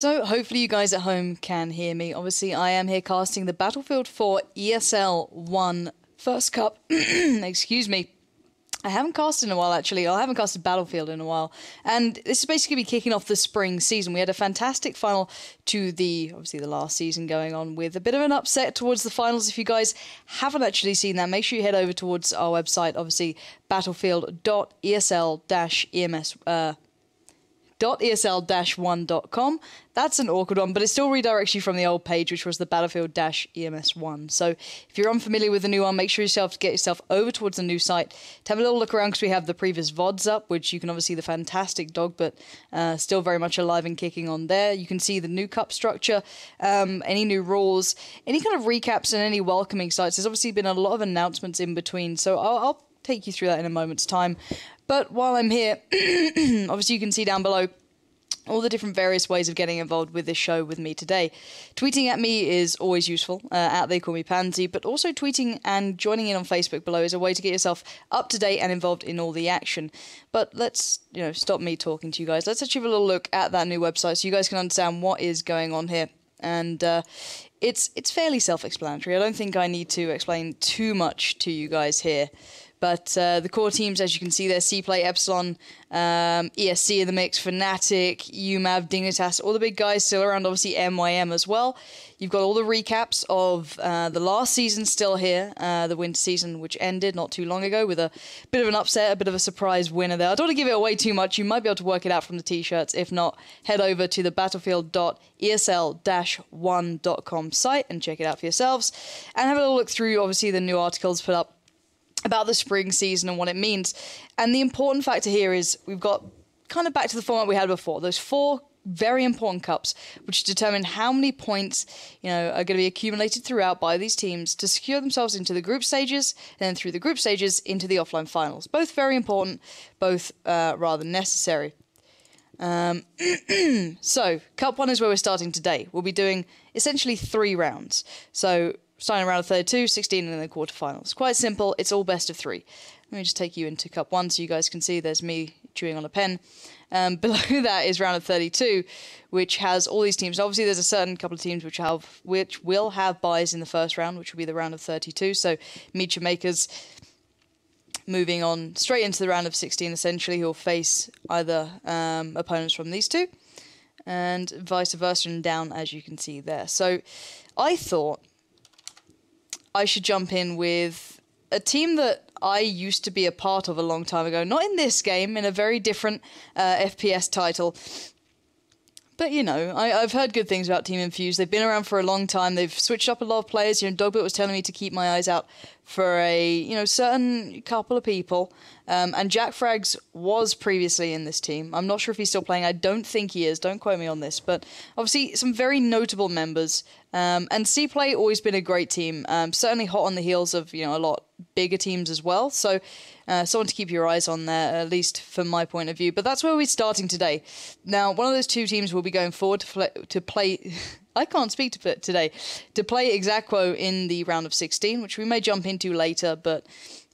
So hopefully you guys at home can hear me. Obviously I am here casting the Battlefield 4 ESL 1 First Cup. Excuse me. I haven't casted in a while, actually. I haven't casted Battlefield in a while. And this is basically be kicking off the spring season. We had a fantastic final to obviously the last season going on with a bit of an upset towards the finals. If you guys haven't actually seen that, make sure you head over towards our website, obviously battlefield.esl-ems, .esl-1.com. That's an awkward one, but it still redirects you from the old page, which was the Battlefield-EMS1. So if you're unfamiliar with the new one, make sure to get yourself over towards the new site to have a little look around, because we have the previous VODs up, which you can obviously see the fantastic dog, but still very much alive and kicking on there. You can see the new cup structure, any new rules, any kind of recaps, and any welcoming sites. There's obviously been a lot of announcements in between, so I'll take you through that in a moment's time. But while I'm here, obviously you can see down below all the different various ways of getting involved with this show with me today. Tweeting at me is always useful, at They Call Me Pansy, but also tweeting and joining in on Facebook below is a way to get yourself up to date and involved in all the action. But let's, stop me talking to you guys. Let's actually have a little look at that new website so you guys can understand what is going on here. And it's fairly self-explanatory. I don't think I need to explain too much to you guys here. But the core teams, as you can see there, CPLAY, Epsilon, ESC in the mix, Fnatic, UMAV, Dignitas, all the big guys still around, obviously MYM as well. You've got all the recaps of the last season still here, the winter season, which ended not too long ago with a bit of an upset, a bit of a surprise winner there. I don't want to give it away too much. You might be able to work it out from the t-shirts. If not, head over to the battlefield.esl-1.com site and check it out for yourselves. And have a little look through, obviously, the new articles put up about the spring season and what it means. And the important factor here is we've got kind of back to the format we had before. Those 4 very important cups, which determine how many points, are going to be accumulated throughout by these teams to secure themselves into the group stages, and then through the group stages into the offline finals. Both very important, both rather necessary. So, Cup 1 is where we're starting today. We'll be doing essentially 3 rounds. So, starting around 32, 16, and then the quarterfinals. Quite simple. It's all best of 3. Let me just take you into Cup 1 so you guys can see there's me chewing on a pen. Below that is round of 32, which has all these teams. Obviously, there's a certain couple of teams which will have buys in the first round, which will be the round of 32. So, Mecha Makers moving on straight into the round of 16, essentially, who'll face either opponents from these two, and vice versa and down, as you can see there. So, I thought I should jump in with a team that I used to be a part of a long time ago. Not in this game, in a very different FPS title. But, I've heard good things about Team Infused. They've been around for a long time. They've switched up a lot of players. Dogbit was telling me to keep my eyes out for a, certain couple of people. And Jack Frags was previously in this team. I'm not sure if he's still playing. I don't think he is. Don't quote me on this. But obviously, some very notable members. And CPLAY always been a great team. Certainly hot on the heels of, a lot bigger teams as well. So, someone to keep your eyes on there, at least from my point of view. But that's where we're starting today. Now, one of those 2 teams will be going forward to play I can't speak to it today, to play Exactquo in the round of 16, which we may jump into later, but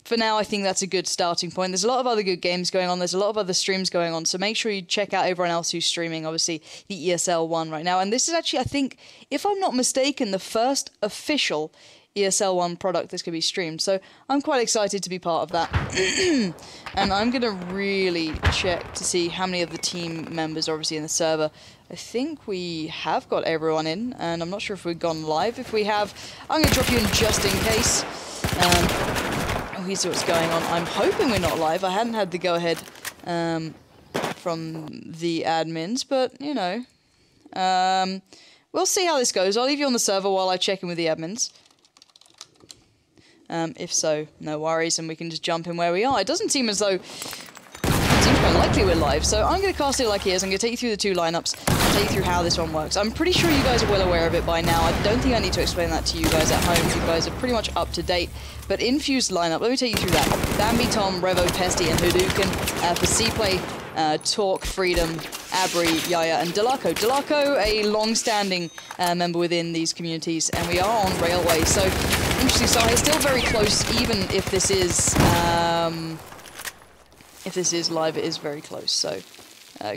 for now, I think that's a good starting point. There's a lot of other good games going on. There's a lot of other streams going on, so make sure you check out everyone else who's streaming, obviously, the ESL 1 right now. And this is actually, I think, if I'm not mistaken, the first official ESL 1 product that's going to be streamed. So I'm quite excited to be part of that. And I'm going to really check to see how many of the team members are obviously in the server. I think we have got everyone in, and I'm not sure if we've gone live. If we have, I'm going to drop you in just in case. We see what's going on. I'm hoping we're not live. I hadn't had the go-ahead from the admins, but, we'll see how this goes. I'll leave you on the server while I check in with the admins. If so, no worries, and we can just jump in where we are. It doesn't seem as though... It seems quite likely we're live, so I'm going to cast it like it is. I'm going to take you through the 2 lineups, and take you through how this one works. I'm pretty sure you guys are well aware of it by now. I don't think I need to explain that to you guys at home. You guys are pretty much up to date. But Infused lineup, let me take you through that. Bambi, Tom, Revo, Pesty, and Hadouken. For CPLAY, Talk, Freedom, Abri, Yaya, and Delaco. Delaco, a long-standing member within these communities, and we are on Railway. So, interesting start here. Still very close, even if this is live, it is very close. So,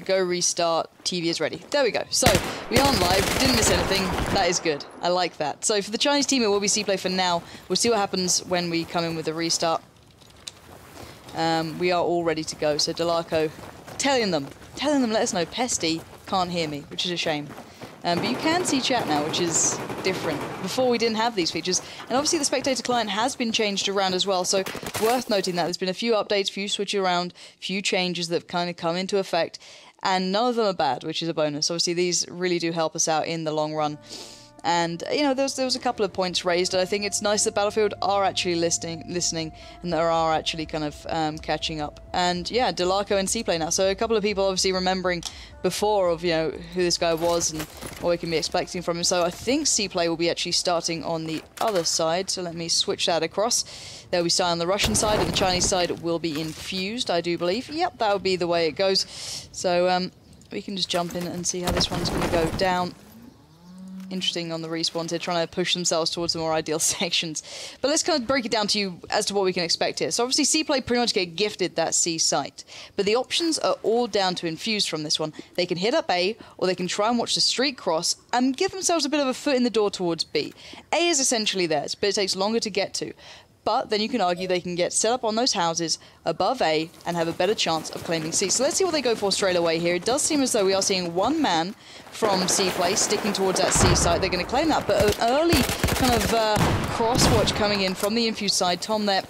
Go restart, TV is ready. There we go. So, we aren't live, didn't miss anything. That is good. I like that. So, for the Chinese team, it will be CPLAY for now. We'll see what happens when we come in with a restart. We are all ready to go. So, Delarco, telling them, let us know, Pesty can't hear me, which is a shame. But you can see chat now, which is different. Before we didn't have these features. And obviously the spectator client has been changed around as well, so worth noting that. There's been a few updates, few switch around, few changes that have kind of come into effect, and none of them are bad, which is a bonus. Obviously these really do help us out in the long run. And, you know, there was a couple of points raised, and I think it's nice that Battlefield are actually listening, and they are actually kind of catching up. And, yeah, Delarco and CPLAY now. So a couple of people obviously remembering before of, you know, who this guy was and what we can be expecting from him. So I think CPLAY will be actually starting on the other side. So let me switch that across. They'll be starting on the Russian side, and the Chinese side will be Infused, I do believe. Yep, that would be the way it goes. So we can just jump in and see how this one's going to go down. Interesting on the respawns here, trying to push themselves towards the more ideal sections. But let's kind of break it down to you as to what we can expect here. So obviously CPLAY pretty much get gifted that C site, but the options are all down to Infused from this one. They can hit up A, or they can try and watch the street cross and give themselves a bit of a foot in the door towards B. A is essentially theirs, but it takes longer to get to. But then you can argue they can get set up on those houses above A and have a better chance of claiming C. So let's see what they go for straight away here. It does seem as though we are seeing one man from CPLAY sticking towards that C site. They're going to claim that, but an early kind of cross-watch coming in from the Infused side. Tom there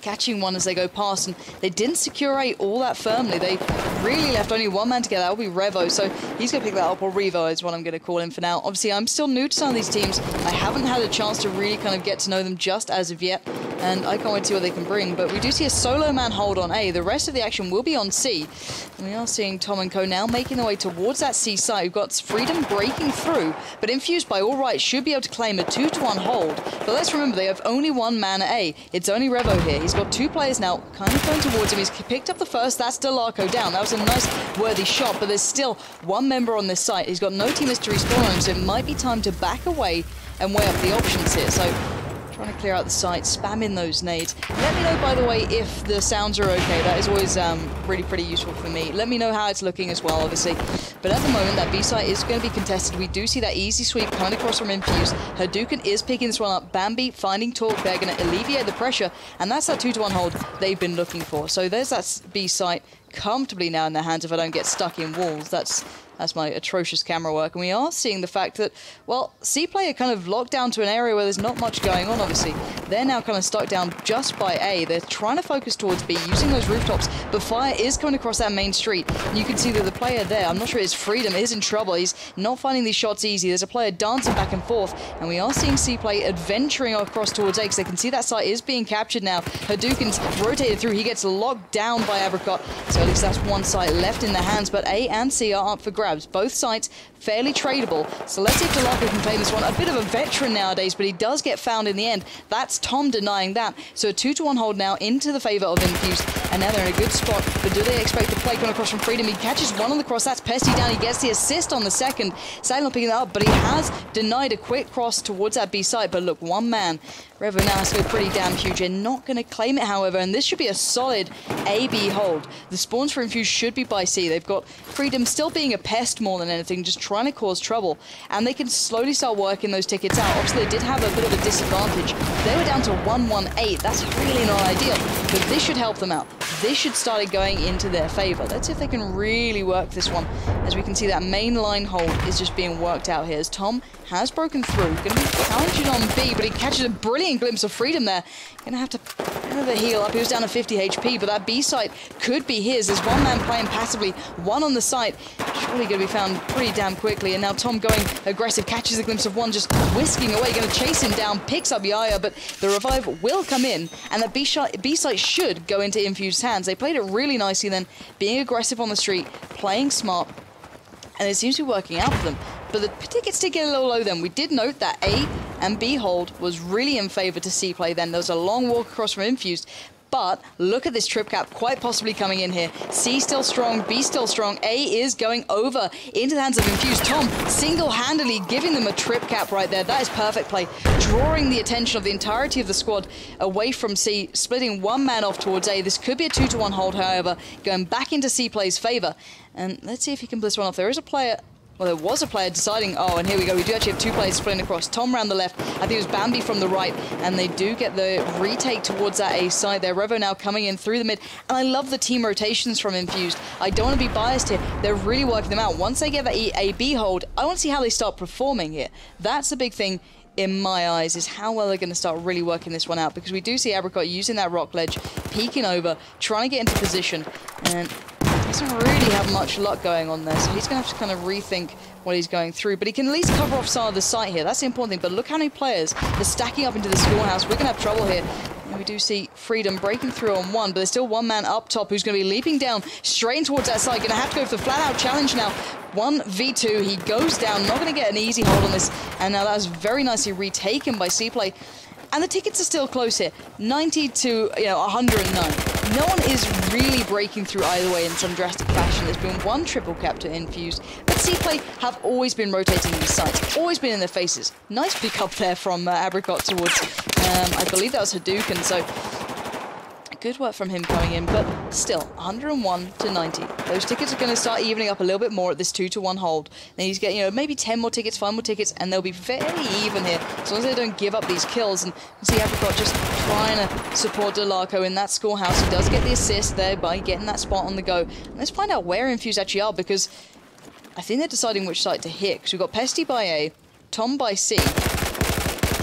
catching one as they go past, and they didn't secure A all that firmly. They really left only one man together. That will be Revo, so he's going to pick that up, or Revo is what I'm going to call him for now. Obviously, I'm still new to some of these teams. I haven't had a chance to really kind of get to know them just as of yet, and I can't wait to see what they can bring. But we do see a solo man hold on A. The rest of the action will be on C. And we are seeing Tom and Co now making their way towards that C site. We've got Freedom breaking through, but Infused by all rights should be able to claim a 2-to-1 hold. But let's remember, they have only one man at A. It's only Revo here. He's got two players now kind of going towards him. He's picked up the first. That's Delarco down. That was a nice, worthy shot, but there's still one member on this site. He's got no teammates to respawn on him, so it might be time to back away and weigh up the options here. So trying to clear out the site, spam in those nades. Let me know, by the way, if the sounds are okay. That is always really pretty useful for me. Let me know how it's looking as well, obviously. But at the moment, that B site is going to be contested. We do see that easy sweep coming across from Infused. Hadouken is picking this one up. Bambi finding Torque. They're going to alleviate the pressure, and that's that 2-to-1 hold they've been looking for. So there's that B site comfortably now in their hands if I don't get stuck in walls. That's my atrocious camera work. And we are seeing the fact that, well, CPLAY are kind of locked down to an area where there's not much going on, obviously. They're now kind of stuck down just by A. They're trying to focus towards B, using those rooftops, but fire is coming across that main street. And you can see that the player there, I'm not sure it's Freedom, is in trouble. He's not finding these shots easy. There's a player dancing back and forth, and we are seeing CPLAY adventuring across towards A, because they can see that site is being captured now. Hadouken's rotated through. He gets locked down by Apricot, so at least that's one site left in their hands, but A and C are up for grabs. Both sites fairly tradable, so let's see if Delarco can claim this one. A bit of a veteran nowadays, but he does get found in the end. That's Tom denying that. So a 2-to-1 hold now into the favor of Infused, and now they're in a good spot. But do they expect the play coming across from Freedom? He catches one on the cross. That's Pesty down. He gets the assist on the second. Sadly not picking that up, but he has denied a quick cross towards that B site. But look, one man. Revo now has to go pretty damn huge. They're not going to claim it, however, and this should be a solid A-B hold. The spawns for Infused should be by C. They've got Freedom still being a pest more than anything, just trying to cause trouble, and they can slowly start working those tickets out. Obviously, they did have a bit of a disadvantage. They were down to 1-1-8. That's really not ideal, but this should help them out. This should start going into their favor. Let's see if they can really work this one. As we can see, that main line hold is just being worked out here, as Tom has broken through. Going to be challenging on B, but he catches a brilliant glimpse of Freedom there. Going to have to heal up. He was down to 50 HP, but that B site could be his. There's one man playing passively, one on the site. Surely going to be found pretty damn quickly. And now Tom going aggressive, catches a glimpse of one, just whisking away. Going to chase him down, picks up Yaya, but the revive will come in, and that B site should go into Infused's hands. They played it really nicely then, being aggressive on the street, playing smart, and it seems to be working out for them. But the tickets did get a little low then. We did note that A and B hold was really in favor to CPLAY then. There was a long walk across from Infused. But look at this trip cap quite possibly coming in here. C still strong, B still strong. A is going over into the hands of Infused. Tom single-handedly giving them a trip cap right there. That is perfect play, drawing the attention of the entirety of the squad away from C, splitting one man off towards A. This could be a 2-to-1 hold, however, going back into CPLAY's favor. And let's see if he can bliss one off. There is a player... Well, there was a player deciding... Oh, and here we go. We do actually have two players splitting across. Tom round the left. I think it was Bambi from the right. And they do get the retake towards that A side there. Revo now coming in through the mid. And I love the team rotations from Infused. I don't want to be biased here. They're really working them out. Once they get that A-B hold, I want to see how they start performing here. That's the big thing in my eyes, is how well they're going to start really working this one out. Because we do see Apricot using that rock ledge, peeking over, trying to get into position. And... doesn't really have much luck going on there, so he's going to have to kind of rethink what he's going through. But he can at least cover off some of the site here. That's the important thing. But look how many players are stacking up into the schoolhouse. We're going to have trouble here. And we do see Freedom breaking through on one, but there's still one man up top who's going to be leaping down straight in towards that side. Going to have to go for the flat-out challenge now. 1v2. He goes down. Not going to get an easy hold on this. And now that was very nicely retaken by CPLAY. And the tickets are still close here. 90 to 109. No one is really breaking through either way in some drastic fashion. There's been one triple cap to Infused. But CPLAY have always been rotating these sites. Always been in their faces. Nice pick up there from Apricot towards, I believe that was Hadouken. So good work from him coming in, but still, 101 to 90. Those tickets are going to start evening up a little bit more at this 2-to-1 hold. They need to get, maybe 10 more tickets, 5 more tickets, and they'll be fairly even here, as long as they don't give up these kills. And you see Apricot just trying to support Delarco in that schoolhouse. He does get the assist there by getting that spot on the go. And let's find out where Infused actually are, because I think they're deciding which site to hit, because we've got Pesty by A, Tom by C.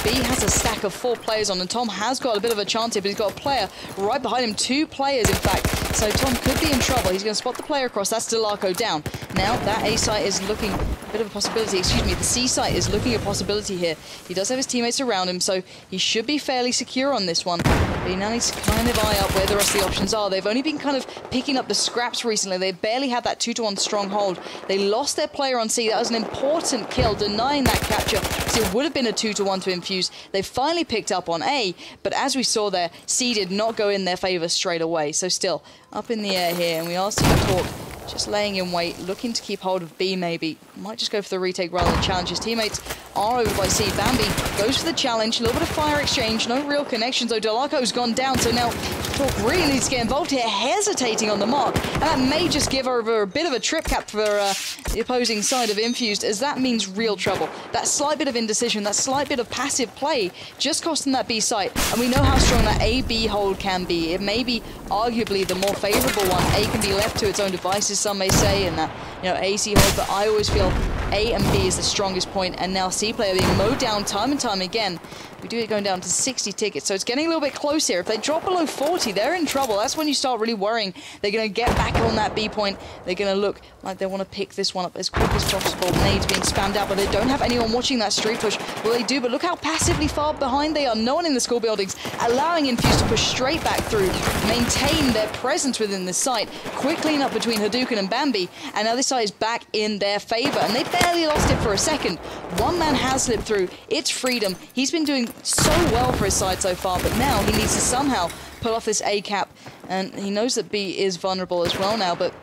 B has a stack of 4 players on, and Tom has got a bit of a chance here, but he's got a player right behind him, 2 players in fact. So Tom could be in trouble. He's going to spot the player across. That's Delarco down. Now that A site is looking a bit of a possibility. Excuse me, the C site is looking a possibility here. He does have his teammates around him, so he should be fairly secure on this one. But he now needs to kind of eye up where the rest of the options are. They've only been kind of picking up the scraps recently. They barely had that 2-to-1 stronghold. They lost their player on C. That was an important kill, denying that capture, because it would have been a 2-to-1 to Infuse. They finally picked up on A, but as we saw there, C did not go in their favor straight away. So still, up in the air here, and we are seeing Talk just laying in wait, looking to keep hold of B maybe. Might just go for the retake rather than challenge. His teammates are over by C. Bambi goes for the challenge, a little bit of fire exchange, no real connections though. Delarco's gone down, so now Talk really needs to get involved here, hesitating on the mark. And that may just give over a bit of a trip cap for the opposing side of Infused, as that means real trouble. That slight bit of indecision, that slight bit of passive play just cost them that B site. And we know how strong that A-B hold can be. It may be arguably the more favorable one. A can be left to its own devices, some may say, and that, AC hold, but I always feel A and B is the strongest point, and now CPLAY are being mowed down time and time again. We do it going down to 60 tickets, so it's getting a little bit close here. If they drop below 40, they're in trouble. That's when you start really worrying. They're going to get back on that B point. They're going to look like they want to pick this one up as quick as possible. Nades being spammed out, but they don't have anyone watching that street push. Well, they do, but look how passively far behind they are. No one in the school buildings, allowing Infused to push straight back through, maintain their presence within the site. Quick clean up between Hadouken and Bambi, and now this side is back in their favor, and they barely lost it for a second. One man has slipped through. It's Freedom. He's been doing so well for his side so far, but now he needs to somehow pull off this A cap, and he knows that B is vulnerable as well now, but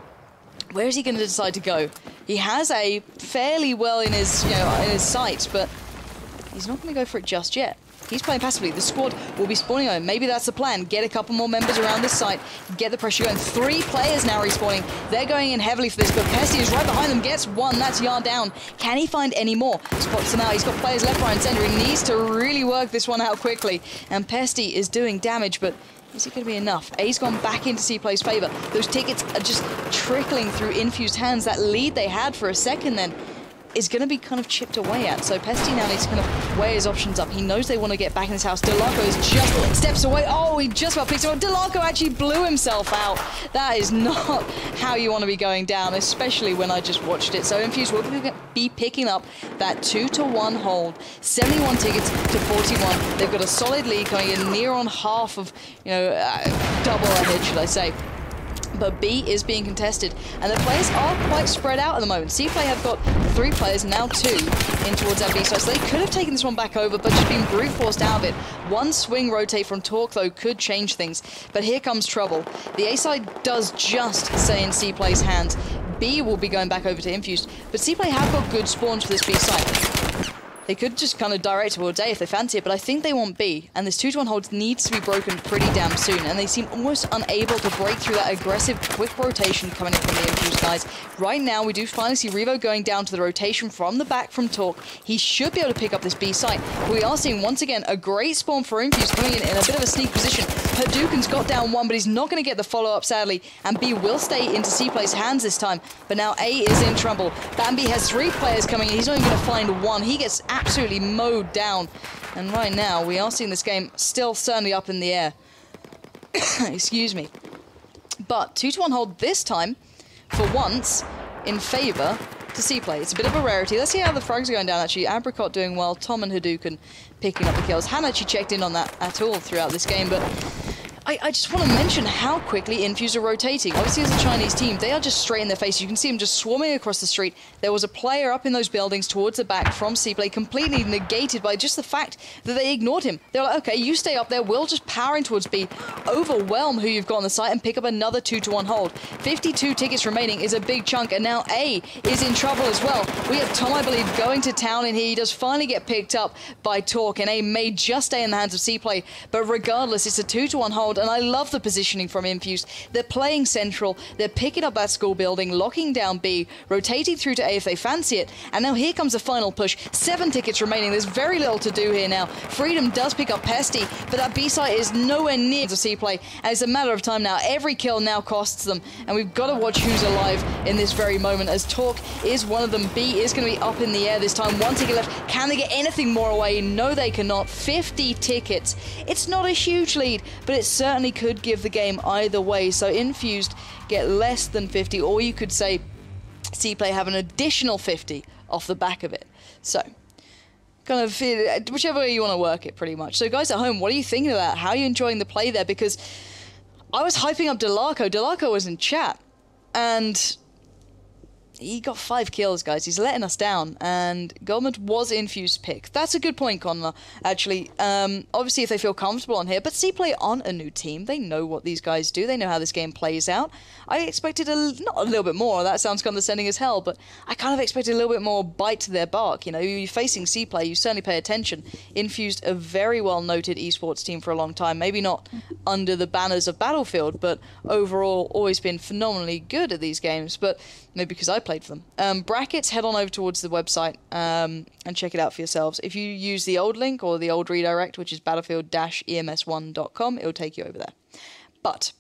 where is he going to decide to go? He has A fairly well in his, in his sights, but he's not going to go for it just yet. He's playing passively. The squad will be spawning on him. Maybe that's the plan. Get a couple more members around this site. Get the pressure going. 3 players now respawning. They're going in heavily for this, but Pesty is right behind them. Gets 1. That's Yard down. Can he find any more? Spots them out. He's got players left, right, and center. He needs to really work this one out quickly. And Pesty is doing damage, but is it going to be enough? A's gone back into CPLAY's favor. Those tickets are just trickling through Infused hands. That lead they had for a second then is going to be kind of chipped away at. So Pesty now needs to kind of weigh his options up. He knows they want to get back in his house. Delarco is just steps away. Oh, he just about picked him up. Delarco actually blew himself out. That is not how you want to be going down, especially when I just watched it. So Infused will be picking up that 2-to-1 hold. 71 tickets to 41. They've got a solid lead coming in near on half of, double ahead, should I say. But B is being contested, and the players are quite spread out at the moment. CPLAY have got 3 players, now 2, in towards that B side, so they could have taken this one back over, but just been brute forced out of it. One swing rotate from Talk, though, could change things, but here comes trouble. The A side does just stay in CPLAY's hands. B will be going back over to Infused, but CPLAY have got good spawns for this B side. They could just kind of direct towards A if they fancy it, but I think they want B. And this 2-1 hold needs to be broken pretty damn soon. And they seem almost unable to break through that aggressive, quick rotation coming in from the Infused guys. Right now, we do finally see Revo going down to the rotation from the back from Talk. He should be able to pick up this B site. We are seeing, once again, a great spawn for Infused coming in a bit of a sneak position. Hadouken's got down one, but he's not going to get the follow-up, sadly. And B will stay into CPLAY's hands this time. But now A is in trouble. Bambi has 3 players coming in. He's not even going to find one. He gets absolutely mowed down. And right now, we are seeing this game still certainly up in the air. Excuse me. But 2-1 hold this time, for once, in favour to CPLAY. It's a bit of a rarity. Let's see how the frags are going down, actually. Apricot doing well. Tom and Hadouken picking up the kills. Hadn't actually checked in on that at all throughout this game, but I just want to mention how quickly Infused are rotating. Obviously, as a Chinese team, they are just straight in their face. You can see them just swarming across the street. There was a player up in those buildings towards the back from CPLAY, completely negated by just the fact that they ignored him. They were like, okay, you stay up there. We'll just power in towards B, overwhelm who you've got on the site, and pick up another 2-1 hold. 52 tickets remaining is a big chunk, and now A is in trouble as well. We have Tom, I believe, going to town in here. He does finally get picked up by Talk, and A may just stay in the hands of CPLAY. But regardless, it's a 2-1 hold. And I love the positioning from Infused. They're playing central, they're picking up that school building, locking down B, rotating through to A if they fancy it, and now here comes the final push. 7 tickets remaining, there's very little to do here now. Freedom does pick up Pesty, but that B site is nowhere near to CPLAY, and it's a matter of time now. Every kill now costs them, and we've got to watch who's alive in this very moment, as Talk is one of them. B is going to be up in the air this time. 1 ticket left. Can they get anything more away? No, they cannot. 50 tickets. It's not a huge lead, but it certainly could give the game either way. So Infused get less than 50, or you could say CPLAY have an additional 50 off the back of it. So kind of whichever way you want to work it, pretty much. So guys at home, what are you thinking of that? How are you enjoying the play there? Because I was hyping up Delarco. Delarco was in chat, and he got 5 kills, guys. He's letting us down, and Goldman was Infused pick. That's a good point, Conor, actually. Obviously, if they feel comfortable on here, but CPLAY aren't a new team. They know what these guys do. They know how this game plays out. I expected not a little bit more. That sounds condescending as hell, but I kind of expected a little bit more bite to their bark. You know, you're facing CPLAY, you certainly pay attention. Infused, a very well-noted esports team for a long time. Maybe not under the banners of Battlefield, but overall always been phenomenally good at these games. But maybe because I played for them. Brackets, head on over towards the website and check it out for yourselves. If you use the old link or the old redirect, which is battlefield-ems1.com, it'll take you over there. But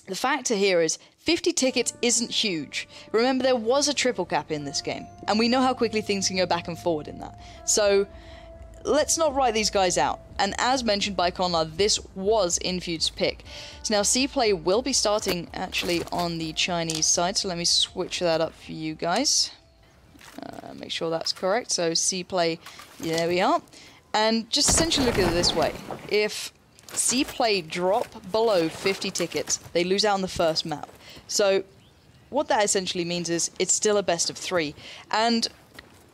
the factor here is 50 tickets isn't huge. Remember, there was a triple cap in this game, and we know how quickly things can go back and forward in that. So let's not write these guys out. And as mentioned by Conrad, this was Infused's pick. So now CPLAY will be starting actually on the Chinese side. So let me switch that up for you guys. Make sure that's correct. So CPLAY, yeah, there we are. And just essentially look at it this way. If CPLAY drop below 50 tickets, they lose out on the first map. So what that essentially means is it's still a best of 3. And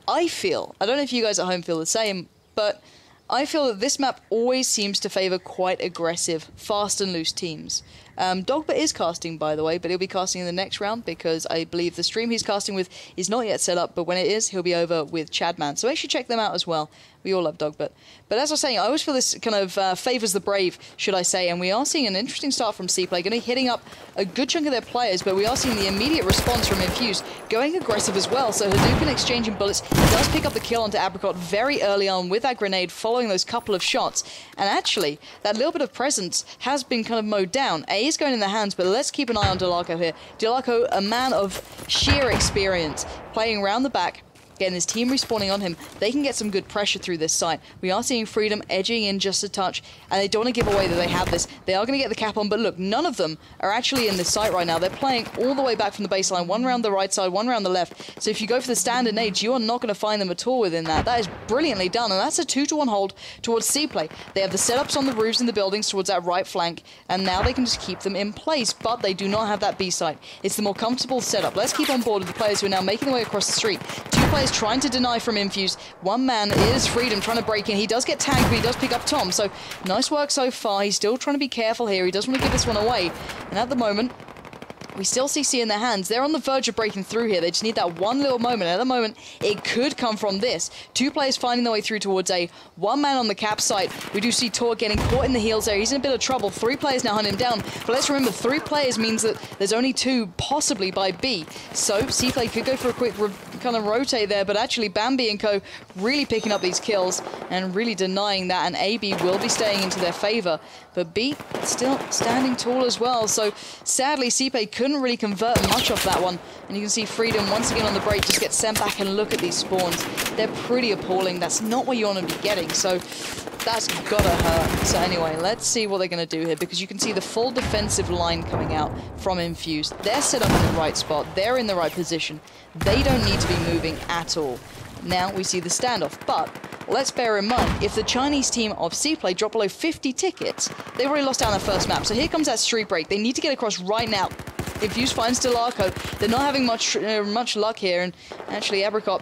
I feel, I don't know if you guys at home feel the same, but I feel that this map always seems to favour quite aggressive, fast and loose teams. Dogbert is casting, by the way, but he'll be casting in the next round because I believe the stream he's casting with is not yet set up, but when it is, he'll be over with Chadman. So make sure you check them out as well. We all love Dogbert. But as I was saying, I always feel this kind of favours the brave, should I say, and we are seeing an interesting start from CPLAY, going to be hitting up a good chunk of their players, but we are seeing the immediate response from Infused, going aggressive as well. So Hadouken exchanging bullets, he does pick up the kill onto Apricot very early on with that grenade, following those couple of shots, and actually, that little bit of presence has been kind of mowed down. A is going in their hands, but let's keep an eye on Delarco here. Delarco, a man of sheer experience, playing around the back, getting his team respawning on him. They can get some good pressure through this site. We are seeing Freedom edging in just a touch, and they don't want to give away that they have this. They are going to get the cap on, but look, none of them are actually in this site right now. They're playing all the way back from the baseline, one around the right side, one around the left. So if you go for the standard nades, you are not going to find them at all within that. That is brilliantly done, and that's a 2-1 hold towards CPLAY. They have the setups on the roofs in the buildings towards that right flank, and now they can just keep them in place, but they do not have that B site. It's the more comfortable setup. Let's keep on board with the players who are now making their way across the street. 2 players trying to deny from Infused. One man is Freedom trying to break in. He does get tagged, but he does pick up Tom. So nice work so far. He's still trying to be careful here. He doesn't want to give this one away. And at the moment, We still see C in their hands. They're on the verge of breaking through here. They just need that one little moment. At the moment, it could come from this. 2 players finding their way through towards A. 1 man on the cap site. We do see Tor getting caught in the heels there. He's in a bit of trouble. 3 players now hunt him down. But let's remember, 3 players means that there's only 2 possibly by B. So CPLAY could go for a quick kind of rotate there, but actually Bambi and co really picking up these kills and really denying that, and AB will be staying into their favor. But B still standing tall as well. So sadly, CPLAY couldn't really convert much off that one. And you can see Freedom once again on the break just get sent back, and look at these spawns. They're pretty appalling. That's not what you want to be getting. So that's gotta hurt. So anyway, let's see what they're going to do here, because you can see the full defensive line coming out from Infused. They're set up in the right spot. They're in the right position. They don't need to be moving at all. Now we see the standoff, but let's bear in mind, if the Chinese team of CPLAY drop below 50 tickets, they've already lost down their first map. So here comes that street break. They need to get across right now. Infused finds Delarco. They're not having much luck here, and actually Apricot,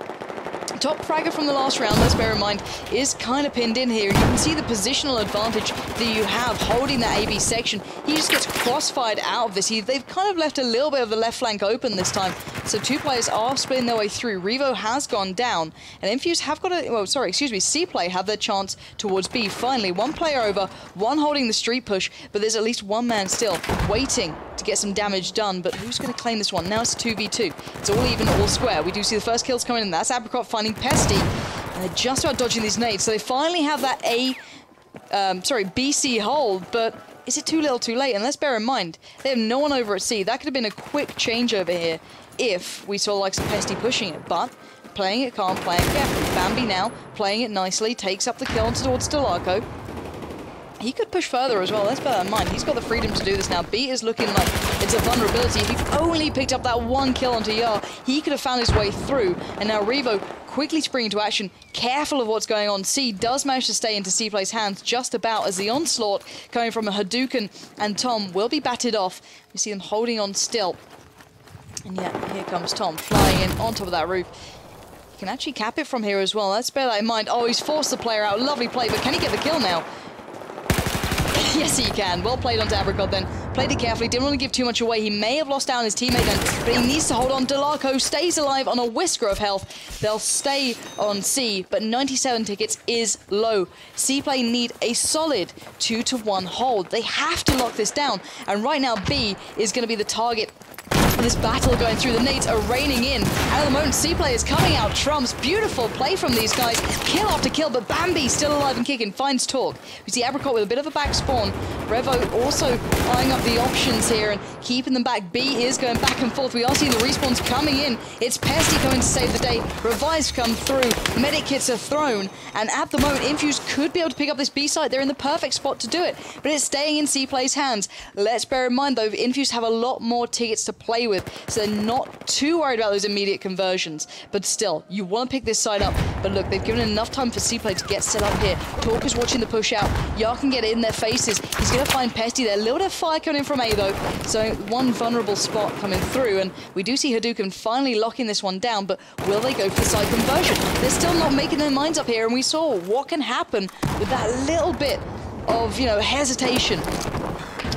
top fragger from the last round, let's bear in mind, is kind of pinned in here. And you can see the positional advantage that you have holding that AB section. He just gets crossfired out of this. They've kind of left a little bit of the left flank open this time. So 2 players are splitting their way through. Revo has gone down, and Infused have got a, well, sorry, excuse me, CPLAY have their chance towards B. Finally, 1 player over, 1 holding the street push, but there's at least 1 man still waiting to get some damage done. But who's going to claim this one? Now it's 2v2. It's all even, all square. We do see the first kills coming in. That's Apricot finding Pesty, and they're just about dodging these nades. So they finally have that BC hold, but is it too little too late? And let's bear in mind, they have no one over at C. That could have been a quick changeover here if we saw like some Pesty pushing it, but playing it calm, playing it carefully. Bambi now playing it nicely, takes up the kill towards Delarco. He could push further as well, let's bear that in mind. He's got the freedom to do this now. B is looking like it's a vulnerability. If he only picked up that 1 kill onto Yar, he could have found his way through. And now Revo quickly springing into action, careful of what's going on. C does manage to stay into CPLAY's hands just about, as the onslaught coming from a Hadouken and Tom will be batted off. We see them holding on still. And yeah, here comes Tom flying in on top of that roof. He can actually cap it from here as well. Let's bear that in mind. Oh, he's forced the player out. Lovely play, but can he get the kill now? Yes, he can. Well played onto Apricot then. Played it carefully. Didn't want to give too much away. He may have lost down his teammate then, but he needs to hold on. Delarco stays alive on a whisker of health. They'll stay on C, but 97 tickets is low. CPLAY need a solid 2-1 hold. They have to lock this down. And right now, B is going to be the target. This battle going through, the nades are raining in, and at the moment CPLAY is coming out trumps. Beautiful play from these guys, kill after kill, but Bambi still alive and kicking, finds Torque. We see Apricot with a bit of a back spawn. Revo also eyeing up the options here and keeping them back. B is going back and forth. We are seeing the respawns coming in. It's Pesty coming to save the day. Revives come through, medic kits are thrown, and at the moment Infused could be able to pick up this B site. They're in the perfect spot to do it, but it's staying in CPLAY's hands. Let's bear in mind though, Infused have a lot more tickets to play with, so they're not too worried about those immediate conversions. But still, you want to pick this side up. But look, they've given enough time for CPLAY to get set up here. Torque is watching the push out. Yar can get in their faces. He's going to find Pesty there. A little bit of fire coming in from A though, so 1 vulnerable spot coming through, and we do see Hadouken finally locking this one down, but will they go for the side conversion? They're still not making their minds up here, and we saw what can happen with that little bit of, hesitation.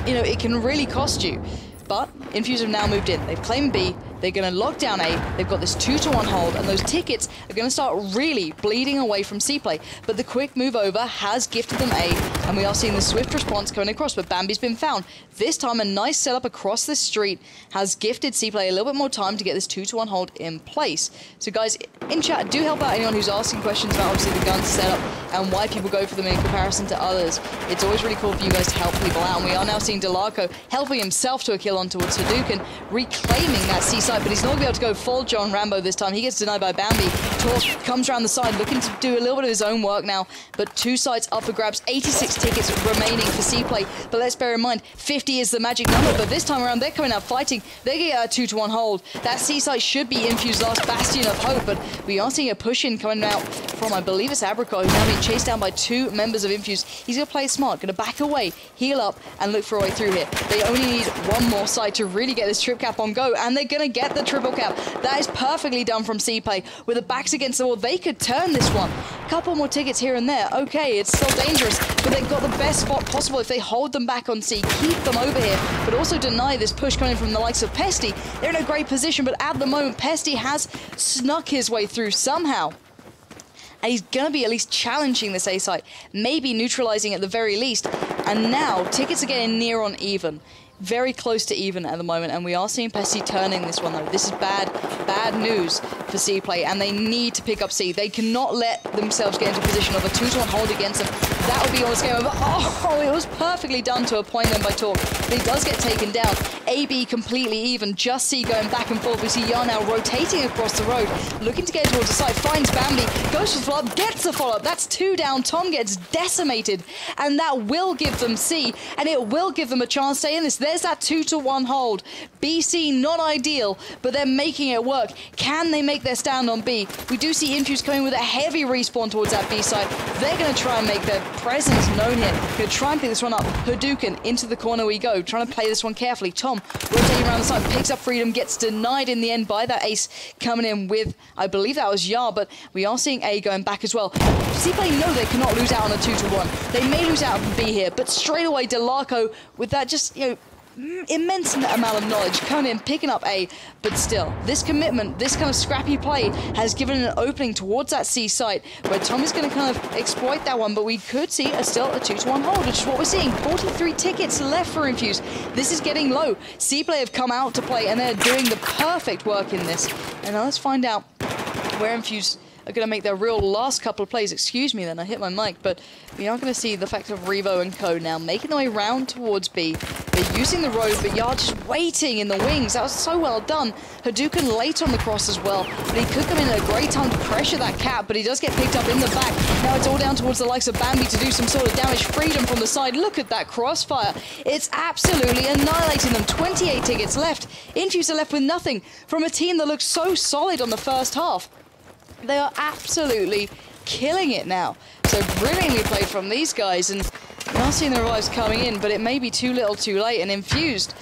It can really cost you. But Infused have now moved in. They've claimed B. They're going to lock down A. They've got this 2-1 hold, and those tickets are going to start really bleeding away from CPLAY. But the quick move over has gifted them A, and we are seeing the swift response coming across, but Bambi's been found. This time, a nice setup across the street has gifted CPLAY a little bit more time to get this 2-1 hold in place. So guys, in chat, do help out anyone who's asking questions about obviously the gun setup and why people go for them in comparison to others. It's always really cool for you guys to help people out, and we are now seeing Delarco helping himself to a kill on towards Hadouken, reclaiming that C site, but he's not going to be able to go full John Rambo this time. He gets denied by Bambi. Torque comes around the side, looking to do a little bit of his own work now, but 2 sites up for grabs, 86 tickets remaining for CPLAY, but let's bear in mind, 50 is the magic number, but this time around, they're coming out fighting. They get a 2-1 hold. That C site should be Infused's last bastion of hope, but we are seeing a push-in coming out from, I believe it's Abricot, who's now being chased down by 2 members of Infused. He's going to play it smart, going to back away, heal up, and look for a way through here. They only need 1 more side to really get this trip cap on go, and they're going to get the triple cap. That is perfectly done from CPLAY. With the backs against the wall, they could turn this one. Couple more tickets here and there. Okay, it's still dangerous, but they've got the best spot possible if they hold them back on C, keep them over here, but also deny this push coming from the likes of Pesty. They're in a great position, but at the moment, Pesty has snuck his way through somehow. And he's going to be at least challenging this A site, maybe neutralizing at the very least. And now, tickets are getting near on even. Very close to even at the moment, and we are seeing Pesty turning this one though. This is bad news for CPLAY, and they need to pick up C. They cannot let themselves get into a position of a 2-to-1 hold against them. That would be almost game over. Oh, it was perfectly done to a point then by Talk, but he does get taken down. AB completely even, just C going back and forth. We see Yar now rotating across the road, looking to get towards the side, finds Bambi, goes for the follow-up, gets the follow-up. That's 2 down. Tom gets decimated, and that will give them C, and it will give them a chance to stay in this. There's that 2-to-1 hold. BC not ideal, but they're making it work. Can they make their stand on B? We do see Infused coming with a heavy respawn towards that B side. They're going to try and make their presence known here. Going to try and pick this one up. Hadouken, into the corner we go. Trying to play this one carefully. Tom rotating around the side, picks up Freedom, gets denied in the end by that ace coming in with, I believe that was Yar, but we are seeing A going back as well. CPLAY know they cannot lose out on a 2-to-1. They may lose out on B here, but straight away Delarco with that just, you know, immense amount of knowledge coming in, picking up A, but still, this commitment, this kind of scrappy play has given an opening towards that C site where Tom is going to kind of exploit that one, but we could see still a 2-to-1 hold, which is what we're seeing. 43 tickets left for Infused. This is getting low. CPLAY have come out to play and they're doing the perfect work in this. And now let's find out where Infused are going to make their real last couple of plays. Excuse me then, I hit my mic, but we are going to see the fact of Revo and Co now making their way round towards B. They're using the road, but Yar just waiting in the wings. That was so well done. Hadouken late on the cross as well, but he could come in at a great time to pressure that cap, but he does get picked up in the back. Now it's all down towards the likes of Bambi to do some sort of damage. Freedom from the side. Look at that crossfire. It's absolutely annihilating them. 28 tickets left. Infused are left with nothing from a team that looked so solid on the first half. They are absolutely killing it now. So brilliantly played from these guys, and we are seeing the revives coming in, but it may be too little too late, and Infused,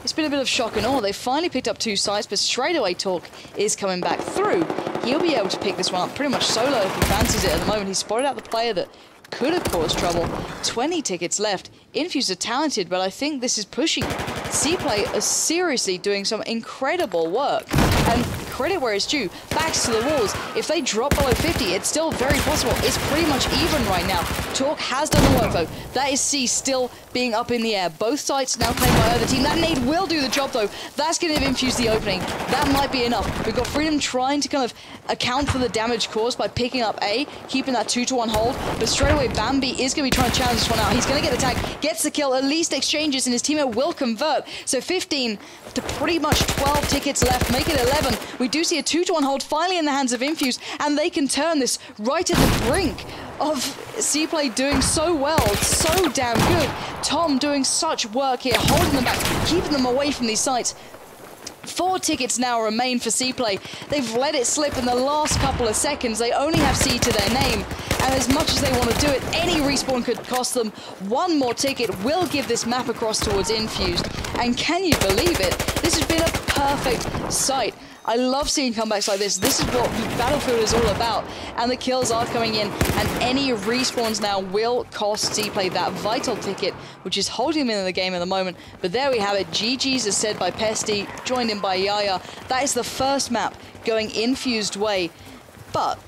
it's been a bit of shock and awe. They finally picked up 2 sides, but straight away Talk is coming back through. He'll be able to pick this one up pretty much solo if he fancies it at the moment. He spotted out the player that could have caused trouble. 20 tickets left. Infused are talented, but I think this is pushing it. CPLAY are seriously doing some incredible work, and credit where it's due. Backs to the walls. If they drop below 50, it's still very possible. It's pretty much even right now. Talk has done the work though. That is C still being up in the air. Both sides now playing by either team. That nade will do the job though. That's going to infuse the opening. That might be enough. We've got Freedom trying to kind of account for the damage caused by picking up A, keeping that 2-to-1 hold, but straight away Bambi is going to be trying to challenge this one out. He's going to get the tag, gets the kill, at least exchanges, and his teammate will convert. So 15 to pretty much 12 tickets left, make it 11. We do see a 2-to-1 hold finally in the hands of Infused, and they can turn this right at the brink of CPLAY doing so well, so damn good. Tom doing such work here, holding them back, keeping them away from these sites. 4 tickets now remain for CPLAY. They've let it slip in the last couple of seconds. They only have C to their name, and as much as they want to do it, any respawn could cost them. 1 more ticket will give this map across towards Infused, and can you believe it? This has been a perfect sight. I love seeing comebacks like this. This is what Battlefield is all about, and the kills are coming in, and any respawns now will cost CPLAY that vital ticket, which is holding them in the game at the moment. But there we have it. GG's is said by Pesty, joined in by Yaya. That is the first map going Infused way, but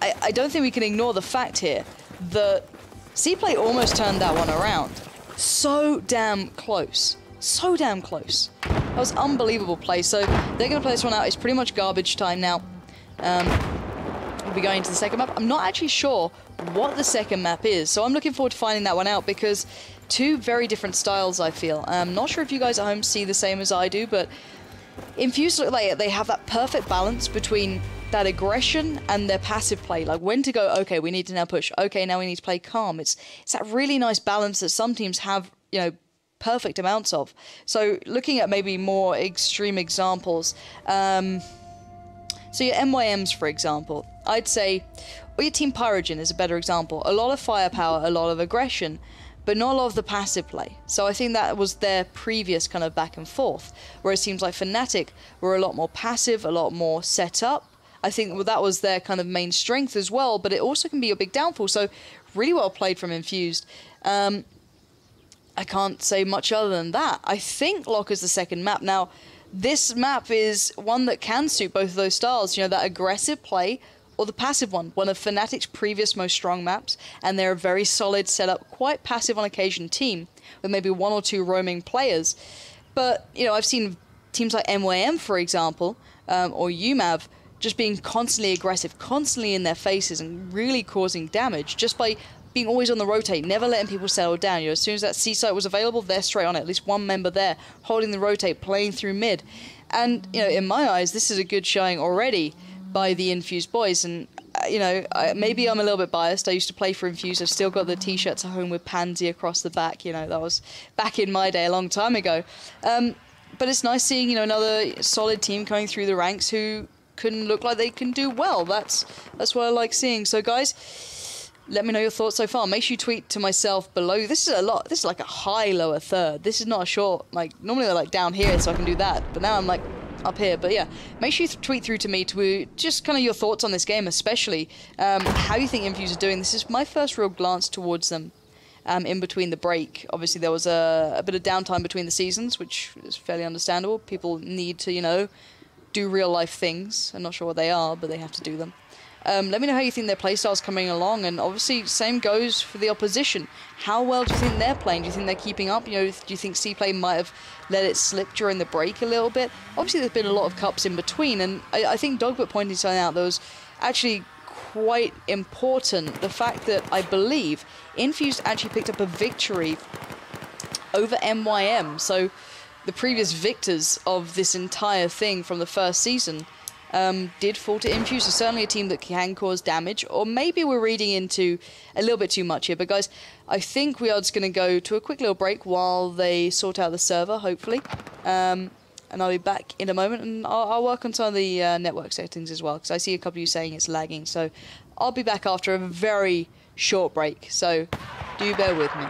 I don't think we can ignore the fact here that CPLAY almost turned that one around. So damn close. So damn close. That was unbelievable play. So they're going to play this one out. It's pretty much garbage time now. We'll be going into the second map. I'm not actually sure what the second map is, so I'm looking forward to finding that one out, because 2 very different styles, I feel. I'm not sure if you guys at home see the same as I do, but Infused look like they have that perfect balance between that aggression and their passive play. Like when to go, okay, we need to now push. Okay, now we need to play calm. It's that really nice balance that some teams have, you know, perfect amounts of. So looking at maybe more extreme examples, So your MYMs, for example, I'd say, or your Team Pyrogen is a better example. A lot of firepower, a lot of aggression, but not a lot of the passive play. So I think that was their previous kind of back and forth, whereas teams like Fnatic were a lot more passive, a lot more set up. I think that was their kind of main strength as well, but it also can be a big downfall. So really well played from Infused. I can't say much other than that. I think Lock is the second map. Now, this map is one that can suit both of those styles, you know, that aggressive play or the passive one of Fnatic's previous most strong maps, and they're a very solid setup, quite passive on occasion team, with maybe one or two roaming players. But, you know, I've seen teams like MYM, for example, or UMAV, just being constantly aggressive, constantly in their faces, and really causing damage, just by being always on the rotate, never letting people settle down. You know, as soon as that C site was available, they're straight on it. At least one member there, holding the rotate, playing through mid. And, you know, in my eyes, this is a good showing already by the Infused boys. And, you know, maybe I'm a little bit biased. I used to play for Infused. I've still got the T-shirts at home with Pansy across the back. You know, that was back in my day, a long time ago. But it's nice seeing, you know, another solid team coming through the ranks who can look like they can do well. That's what I like seeing. So, guys, let me know your thoughts so far. Make sure you tweet to myself below. This is a lot. This is like a high lower third. This is not a short. Like, normally they're like down here, so I can do that. But now I'm like up here. But yeah, make sure you tweet through to me to just kind of your thoughts on this game, especially how you think Infused are doing. This is my first real glance towards them in between the break. Obviously, there was a bit of downtime between the seasons, which is fairly understandable. People need to, you know, do real life things. I'm not sure what they are, but they have to do them. Let me know how you think their playstyle's coming along, and obviously same goes for the opposition. How well do you think they're playing? Do you think they're keeping up? You know, do you think CPLAY might have let it slip during the break a little bit? Obviously there's been a lot of cups in between, and I think Dogbert pointed something out that was actually quite important. The fact that I believe Infused actually picked up a victory over MYM, so the previous victors of this entire thing from the first season did fall to Infused. So certainly a team that can cause damage, or maybe we're reading into a little bit too much here. But guys, I think we are just going to go to a quick little break while they sort out the server, hopefully. And I'll be back in a moment, and I'll work on some of the network settings as well, because I see a couple of you saying it's lagging. So I'll be back after a very short break, so do bear with me.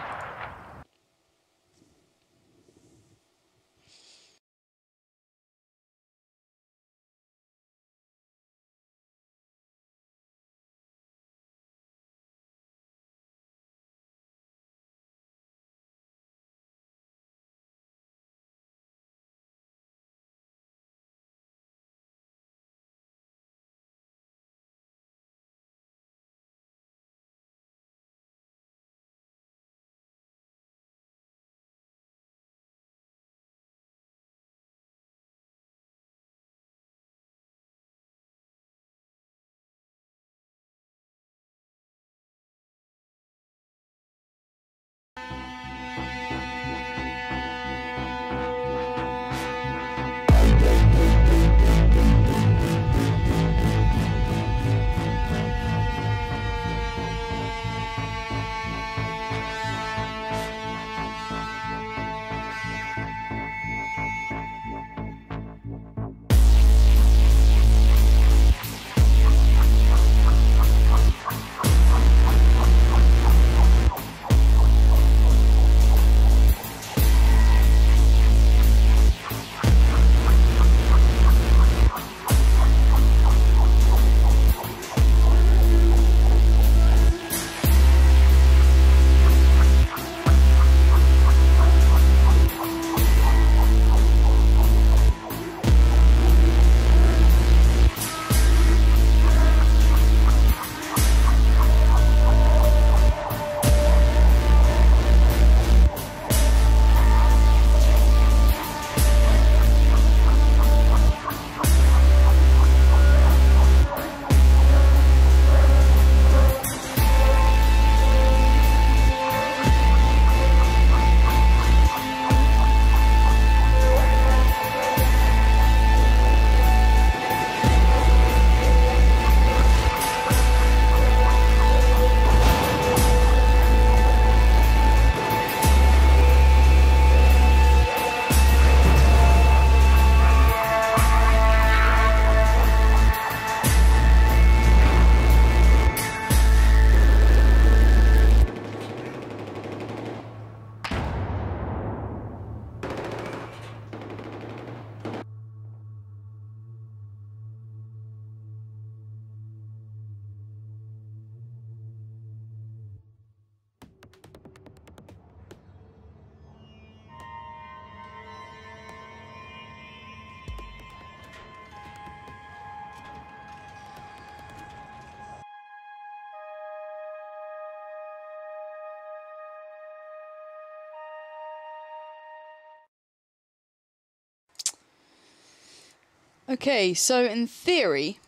Okay, so in theory,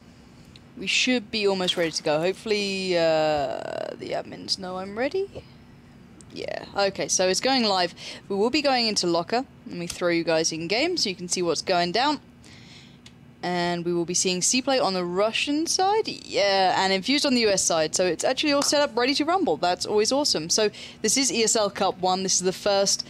we should be almost ready to go. Hopefully, the admins know I'm ready. Yeah, okay, so it's going live. We will be going into locker. Let me throw you guys in game so you can see what's going down. And we will be seeing CPLAY on the Russian side, yeah, and Infused on the US side. So it's actually all set up, ready to rumble. That's always awesome. So this is ESL Cup 1. This is the first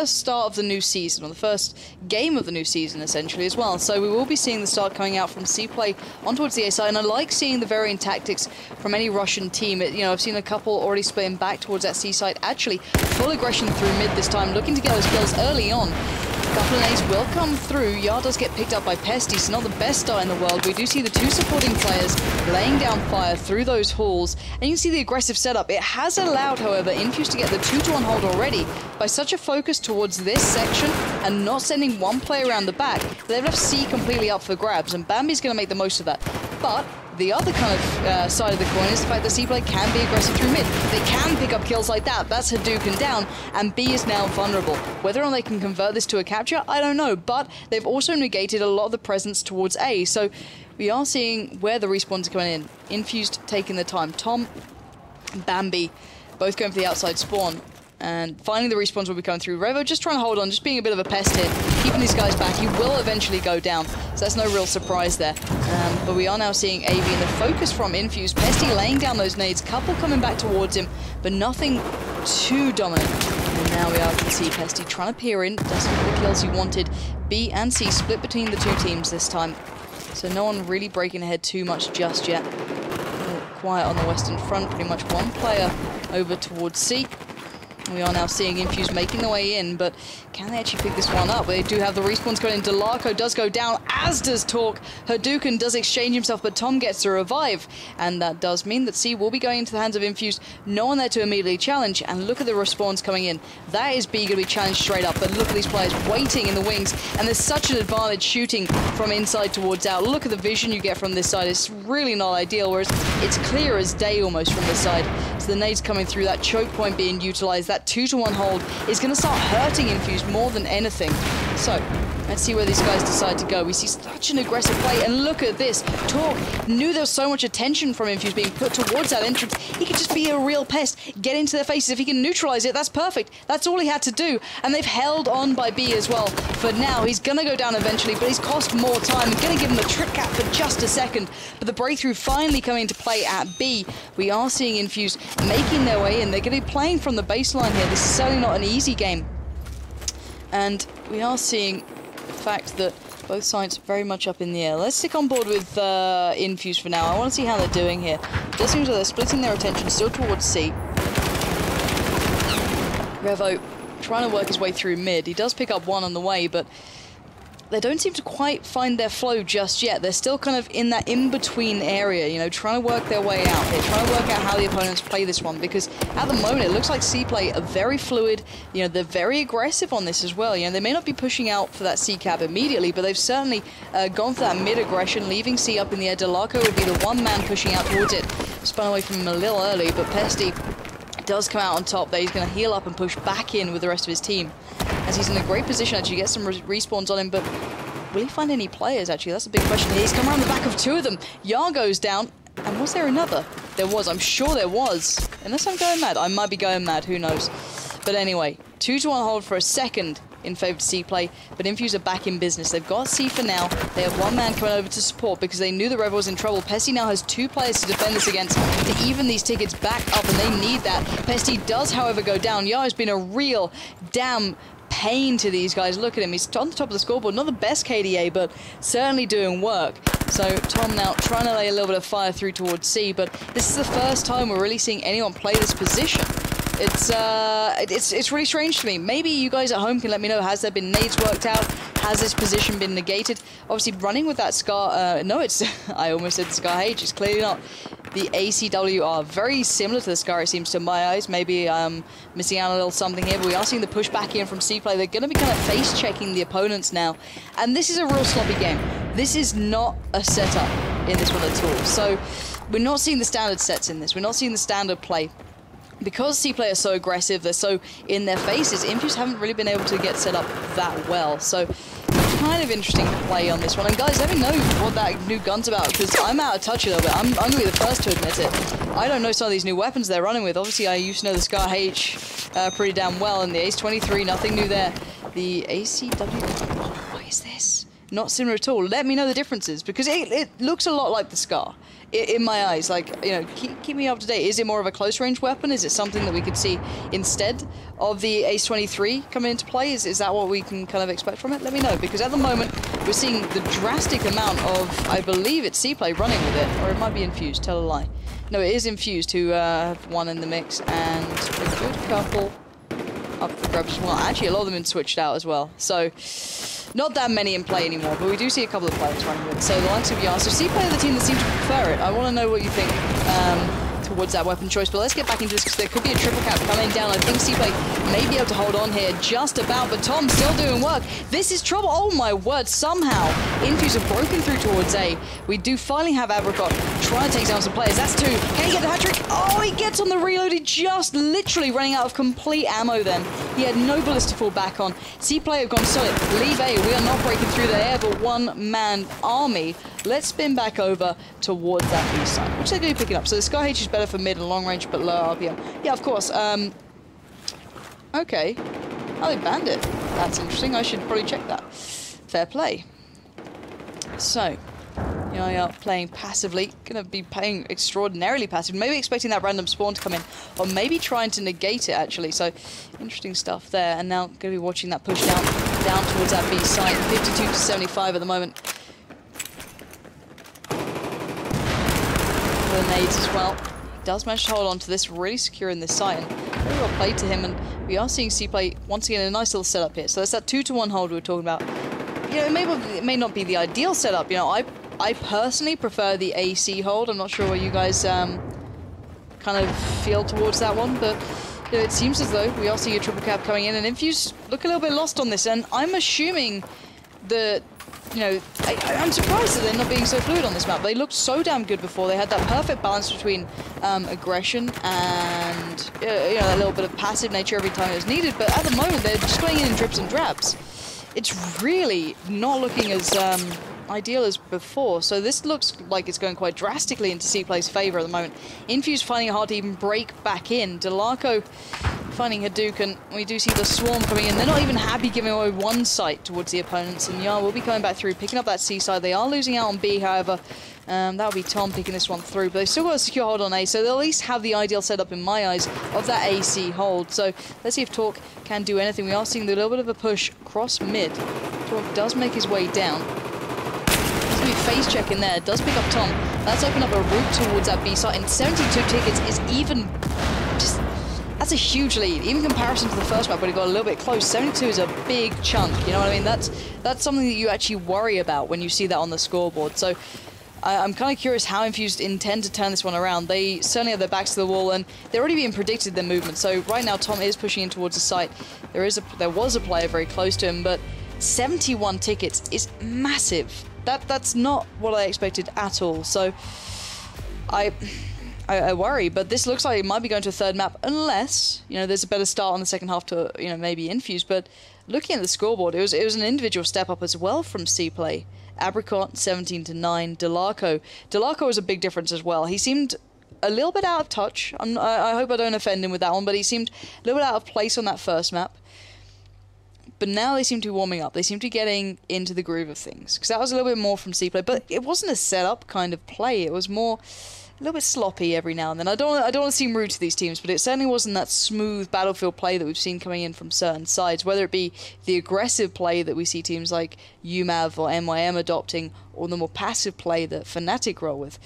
start of the new season, or the first game of the new season, essentially, as well. So we will be seeing the start coming out from CPLAY on towards the A side, and I like seeing the varying tactics from any Russian team. You know, I've seen a couple already splitting back towards that C side. Actually, full aggression through mid this time, looking to get those kills early on. A couple of nades will come through. Yar does get picked up by Pesty, so not the best start in the world. We do see the two supporting players laying down fire through those halls, and you can see the aggressive setup. It has allowed, however, Infused to get the 2-to-1 hold already by such a focus towards this section and not sending one player around the back. They've left C completely up for grabs, and Bambi's going to make the most of that. But the other kind of side of the coin is the fact that CPLAY can be aggressive through mid. They can pick up kills like that. That's Hadouken down, and B is now vulnerable. Whether or not they can convert this to a capture, I don't know, but they've also negated a lot of the presence towards A. So we are seeing where the respawns are coming in. Infused taking the time. Tom and Bambi both going for the outside spawn. And finally the respawns will be coming through. Revo just trying to hold on, just being a bit of a pest here, keeping these guys back. He will eventually go down, so that's no real surprise there. But we are now seeing AV in the focus from Infused. Pesty laying down those nades, couple coming back towards him, but nothing too dominant. And now we are to see Pesty trying to peer in, doesn't get the kills he wanted. B and C split between the two teams this time, so no one really breaking ahead too much just yet. Quiet on the western front, pretty much one player over towards C. We are now seeing Infused making their way in, but can they actually pick this one up? They do have the respawns going in. Delarco does go down, as does Talk. Hadouken does exchange himself, but Tom gets to revive. And that does mean that C will be going into the hands of Infused. No one there to immediately challenge, and look at the respawns coming in. That is B going to be challenged straight up, but look at these players waiting in the wings, and there's such an advantage shooting from inside towards out. Look at the vision you get from this side. It's really not ideal, whereas it's clear as day almost from this side. So the nades coming through, that choke point being utilized, that 2-to-1 hold is going to start hurting Infused more than anything. So let's see where these guys decide to go. We see such an aggressive play, and look at this. Talk knew there was so much attention from Infused being put towards that entrance. He could just be a real pest, get into their faces. If he can neutralize it, that's perfect. That's all he had to do, and they've held on by B as well. For now, he's going to go down eventually, but he's cost more time. He's going to give him the trip cap for just a second, but the breakthrough finally coming into play at B. We are seeing Infused making their way in. They're going to be playing from the baseline here. This is certainly not an easy game. And we are seeing the fact that both sides very much up in the air. Let's stick on board with Infused for now. I want to see how they're doing here. It does seem as though they're splitting their attention still towards C. Revo trying to work his way through mid. He does pick up one on the way, but they don't seem to quite find their flow just yet. They're still kind of in that in-between area, you know, trying to work their way out here, trying to work out how the opponents play this one, because at the moment it looks like CPLAY are very fluid, you know, they're very aggressive on this as well. You know, they may not be pushing out for that C cap immediately, but they've certainly gone for that mid-aggression, leaving C up in the air. Delarco would be the one man pushing out towards it. Spun away from him a little early, but Pesty does come out on top there. He's going to heal up and push back in with the rest of his team, as he's in a great position actually. Get some respawns on him, but will he find any players actually? That's a big question. He's come around the back of two of them. Yar goes down, and was there another? There was, I'm sure there was. Unless I'm going mad. I might be going mad, who knows. But anyway, 2-to-1 hold for a second in favour of CPLAY, but Infused are back in business. They've got C for now. They have one man coming over to support because they knew the Revo was in trouble. Pesty now has two players to defend this against to even these tickets back up, and they need that. Pesty does, however, go down. Yar has been a real damn pain to these guys. Look at him. He's on the top of the scoreboard. Not the best KDA, but certainly doing work. So Tom now trying to lay a little bit of fire through towards C, but this is the first time we're really seeing anyone play this position. It's really strange to me. Maybe you guys at home can let me know, has there been nades worked out? Has this position been negated? Obviously running with that Scar, no, it's, I almost said the Scar H, it's clearly not. The ACW are very similar to the Scar, it seems to my eyes. Maybe I'm missing out on a little something here, but we are seeing the push back in from CPLAY. They're going to be kind of face-checking the opponents now. And this is a real sloppy game. This is not a setup in this one at all. So we're not seeing the standard sets in this. We're not seeing the standard play. Because CPLAY are so aggressive, they're so in their faces, Infused haven't really been able to get set up that well. So you have to kind kind of interesting play on this one. And guys, let me know what that new gun's about, because I'm out of touch a little bit. I'm going to be the first to admit it. I don't know some of these new weapons they're running with. Obviously, I used to know the Scar H pretty damn well, and the Ace 23, nothing new there. The ACW, what is this? Not similar at all. Let me know the differences, because it looks a lot like the Scar. In my eyes, like, you know, keep me up to date. Is it more of a close range weapon? Is it something that we could see instead of the Ace 23 coming into play? Is that what we can kind of expect from it? Let me know, because at the moment we're seeing the drastic amount of, I believe it's CPLAY running with it, or it might be Infused, tell a lie. No, it is Infused who have one in the mix, and a good couple up for grabs as well. Actually, a lot of them have been switched out as well, so not that many in play anymore, but we do see a couple of players running with it. So the likes of Yar. So CPLAY are the team that seems to prefer it. I want to know what you think towards that weapon choice, but let's get back into this, because there could be a triple cap coming down. I think CPLAY may be able to hold on here just about, but Tom still doing work. This is trouble. Oh my word, somehow Infused have broken through towards A. We do finally have Abricot trying to take down some players. That's two. Can he get the hat trick? Oh, he gets on the reload. He just literally running out of complete ammo then. He had no bullets to fall back on. CPLAY have gone solid. Leave A. We are not breaking through there. Have a one-man army. Let's spin back over towards that B side, which they're going to be picking up. So the Sky H is better for mid and long range, but low RPM. Yeah, of course. Okay. Oh, they banned it. That's interesting. I should probably check that. Fair play. So, you know, playing passively. Going to be playing extraordinarily passive. Maybe expecting that random spawn to come in, or maybe trying to negate it, actually. So, interesting stuff there. And now going to be watching that push down towards that B side. 52 to 75 at the moment. The nades as well. He does manage to hold on to this, really secure in this site, and very well played to him. And we are seeing CPLAY once again in a nice little setup here. So that's that 2-to-1 hold we were talking about. You know, it may not be the ideal setup. You know, I personally prefer the AC hold. I'm not sure what you guys kind of feel towards that one, but you know, it seems as though we are seeing a triple cap coming in, and Infused look a little bit lost on this. And I'm assuming that, you know, I'm surprised that they're not being so fluid on this map. They looked so damn good before. They had that perfect balance between aggression and, you know, that little bit of passive nature every time it was needed. But at the moment, they're just going in drips and drabs. It's really not looking as ideal as before. So this looks like it's going quite drastically into CPLAY's favor at the moment. Infused finding it hard to even break back in. Delarco finding Hadouken. We do see the swarm coming in. They're not even happy giving away one site towards the opponents, and Yar will be coming back through, picking up that C side. They are losing out on B, however. That'll be Tom picking this one through, but they've still got a secure hold on A, so they'll at least have the ideal setup in my eyes of that AC hold. So let's see if Torque can do anything. We are seeing a little bit of a push across mid. Torque does make his way down. There's going to be face check in there. Does pick up Tom. That's opened up a route towards that B site, and 72 tickets is even just... That's a huge lead, even in comparison to the first map when it got a little bit close. 72 is a big chunk, you know what I mean? That's something that you actually worry about when you see that on the scoreboard. So I'm kind of curious how Infused intend to turn this one around. They certainly have their backs to the wall, and they're already being predicted their movement. So right now Tom is pushing in towards the site. There was a player very close to him, but 71 tickets is massive. That's not what I expected at all. So I worry, but this looks like it might be going to a third map, unless, you know, there's a better start on the second half to, you know, maybe Infused. But looking at the scoreboard, it was an individual step up as well from CPLAY. Abricot 17 to 9. Delarco was a big difference as well. He seemed a little bit out of touch. I hope I don't offend him with that one, but he seemed a little bit out of place on that first map. But now they seem to be warming up. They seem to be getting into the groove of things, because that was a little bit more from CPLAY, but it wasn't a setup kind of play. It was more a little bit sloppy every now and then. I don't want to seem rude to these teams, but it certainly wasn't that smooth battlefield play that we've seen coming in from certain sides, whether it be the aggressive play that we see teams like UMAV or MYM adopting, or the more passive play that Fnatic roll with.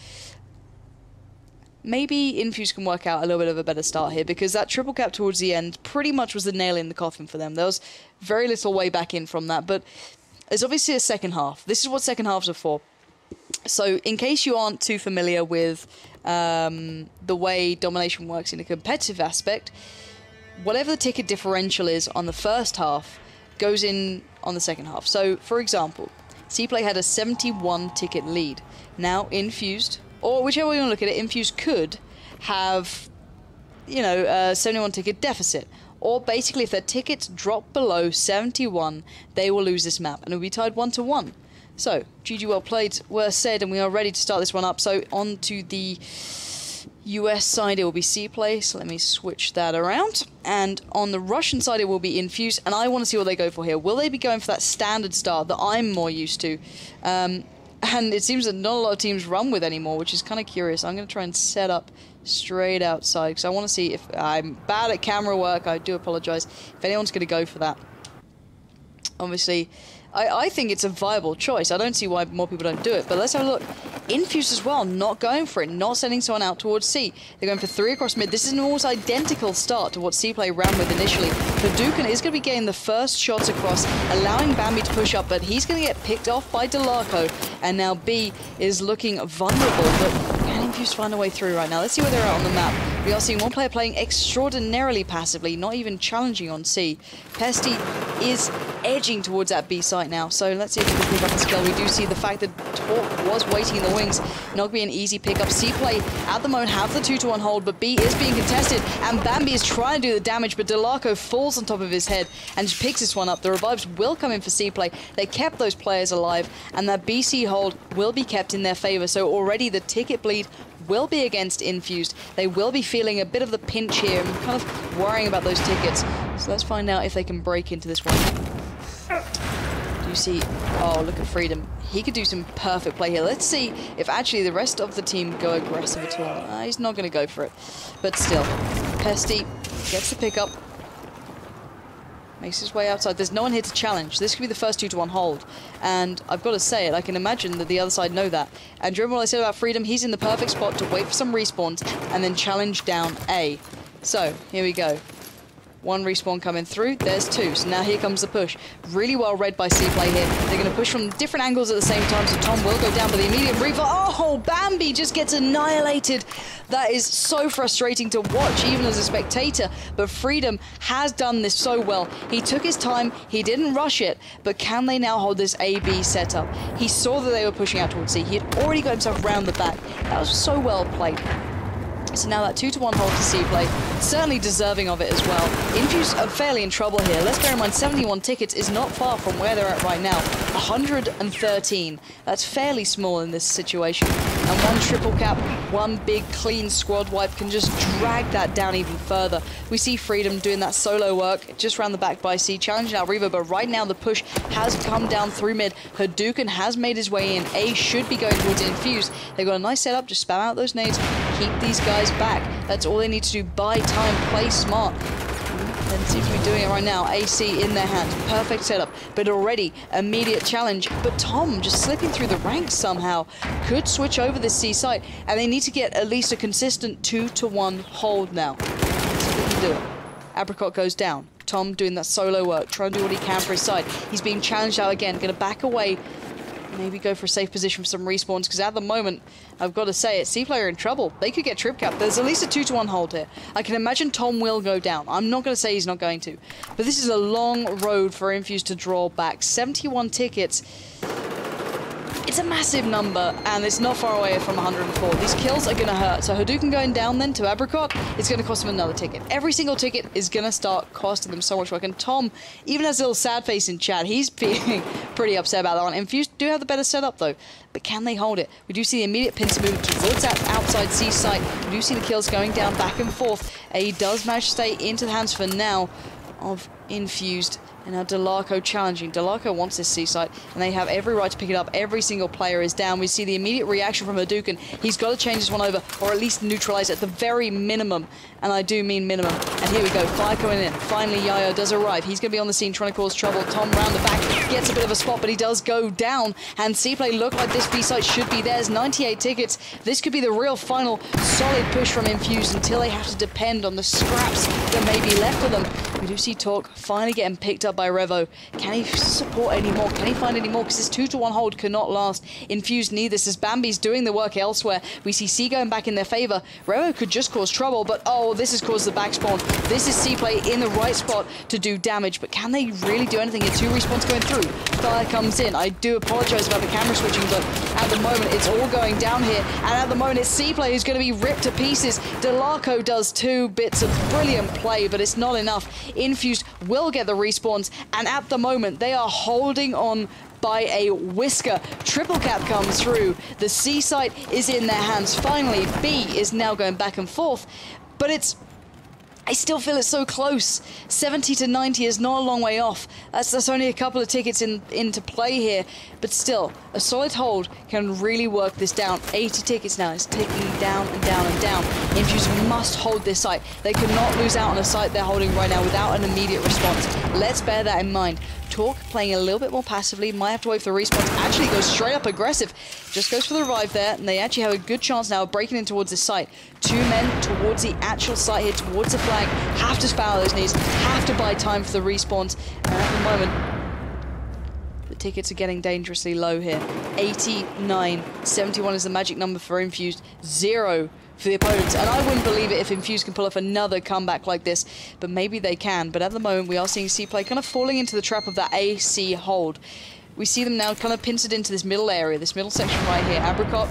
Maybe Infused can work out a little bit of a better start here, because that triple cap towards the end pretty much was the nail in the coffin for them. There was very little way back in from that, but there's obviously a second half. This is what second halves are for. So in case you aren't too familiar with the way domination works in a competitive aspect, whatever the ticket differential is on the first half goes in on the second half. So for example, CPLAY had a 71 ticket lead. Now Infused, or whichever way you want to look at it, Infused could have, you know, a 71 ticket deficit. or basically if their tickets drop below 71, they will lose this map, and it will be tied 1-1. So, GG well played, well said, and we are ready to start this one up. So, on to the US side, it will be CPLAY, so let me switch that around. And on the Russian side, it will be Infused, and I want to see what they go for here. Will they be going for that standard start that I'm more used to? And it seems that not a lot of teams run with anymore, which is kind of curious. I'm going to try and set up straight outside, because I want to see if I'm bad at camera work. I do apologize if anyone's going to go for that. Obviously, I think it's a viable choice. I don't see why more people don't do it, but let's have a look. Infused as well, not going for it, not sending someone out towards C. They're going for 3 across mid. This is an almost identical start to what CPLAY ran with initially. Hadouken is going to be getting the first shots across, allowing Bambi to push up, but he's going to get picked off by Delarco, and now B is looking vulnerable, but can Infused find a way through right now? Let's see where they're at on the map. We are seeing one player playing extraordinarily passively, not even challenging on C. Pesty is edging towards that B site now, so let's see if we can pick up the skill. We do see the fact that Talk was waiting in the wings, not going to be an easy pickup. CPLAY at the moment have the 2-1 hold, but B is being contested, and Bambi is trying to do the damage, but Delarco falls on top of his head and just picks this one up. The revives will come in for CPLAY. They kept those players alive, and that BC hold will be kept in their favor, so already the ticket bleed will be against Infused. They will be feeling a bit of the pinch here and kind of worrying about those tickets. So let's find out if they can break into this one. Do you see? Oh, look at Freedom. He could do some perfect play here. Let's see if actually the rest of the team go aggressive at all. He's not going to go for it. But still, Pesty gets the pickup. Makes his way outside. There's no one here to challenge. This could be the first 2-1 hold. And I've got to say it, I can imagine that the other side know that. And remember what I said about Freedom? He's in the perfect spot to wait for some respawns and then challenge down A. So, here we go. 1 respawn coming through, there's 2. So now here comes the push. Really well read by CPLAY here. They're going to push from different angles at the same time, so Tom will go down, but the immediate revive. Oh, Bambi just gets annihilated. That is so frustrating to watch, even as a spectator. But Freedom has done this so well. He took his time, he didn't rush it, but can they now hold this A-B setup? He saw that they were pushing out towards C. He had already got himself round the back. That was so well played. So now that 2-1 hold to CPLAY, certainly deserving of it as well. Infused are fairly in trouble here. Let's bear in mind 71 tickets is not far from where they're at right now. 113. That's fairly small in this situation. And 1 triple cap, 1 big clean squad wipe can just drag that down even further. We see Freedom doing that solo work just round the back by C, challenging out Revo, but right now the push has come down through mid. Hadouken has made his way in. A should be going towards Infused. They've got a nice setup, just spam out those nades, keep these guys back. That's all they need to do. Buy time, play smart. They seem to be doing it right now. AC in their hands. Perfect setup. But already, immediate challenge. But Tom just slipping through the ranks somehow. Could switch over this C site. And they need to get at least a consistent 2-1 hold now. So they can do it. Apricot goes down. Tom doing that solo work. Trying to do what he can for his side. He's being challenged out again. Going to back away. Maybe go for a safe position for some respawns, because at the moment, I've got to say it, CPLAY are in trouble. They could get trip cap. There's at least a 2-1 hold here. I can imagine Tom will go down. I'm not going to say he's not going to. But this is a long road for Infused to draw back. 71 tickets. It's a massive number, and it's not far away from 104. These kills are going to hurt. So Hadouken going down then to Apricot, it's going to cost him another ticket. Every single ticket is going to start costing them so much work. And Tom even has a little sad face in chat. He's being pretty upset about that one. Infused do have the better setup though, but can they hold it? We do see the immediate pincer move towards that outside C site. We do see the kills going down back and forth. A does manage to stay into the hands for now of Infused. And now Delarco challenging. Delarco wants this C site, and they have every right to pick it up. Every single player is down. We see the immediate reaction from Hadouken. He's got to change this one over, or at least neutralize at the very minimum. And I do mean minimum. And here we go. Fire coming in. Finally, Yayo does arrive. He's going to be on the scene trying to cause trouble. Tom round the back gets a bit of a spot, but he does go down. And CPLAY look like this B site should be theirs. 98 tickets. This could be the real final solid push from Infused until they have to depend on the scraps that may be left for them. We do see Talk finally getting picked up by Revo. Can he support any more? Can he find any more? Because this 2-1 hold cannot last. Infused need this as Bambi's doing the work elsewhere. We see C going back in their favor. Revo could just cause trouble, but oh, this has caused the back spawn. This is CPLAY in the right spot to do damage, but can they really do anything? 2 respawns going through. Fire comes in. I do apologize about the camera switching, but At the moment, it's all going down here. And at the moment, it's CPLAY who's going to be ripped to pieces. Delarco does 2 bits of brilliant play, but it's not enough. Infused will get the respawns. And at the moment, they are holding on by a whisker. Triple cap comes through. The C site is in their hands. Finally, B is now going back and forth. But I still feel it's so close. 70 to 90 is not a long way off. That's only a couple of tickets into play here. But still, a solid hold can really work this down. 80 tickets now. It's ticking down and down and down. Infused must hold this site. They cannot lose out on a site they're holding right now without an immediate response. Let's bear that in mind. Talk playing a little bit more passively, might have to wait for the response, actually goes straight up aggressive, just goes for the revive there, and they actually have a good chance now of breaking in towards this site. 2 men towards the actual site here, towards the flag, have to spare those knees, have to buy time for the respawns, and at the moment, the tickets are getting dangerously low here. 89, 71 is the magic number for Infused, 0 for the opponents, and I wouldn't believe it if Infused can pull off another comeback like this, but maybe they can. But at the moment, we are seeing CPLAY kind of falling into the trap of that AC hold. We see them now kind of pincered into this middle area, this middle section right here. Apricot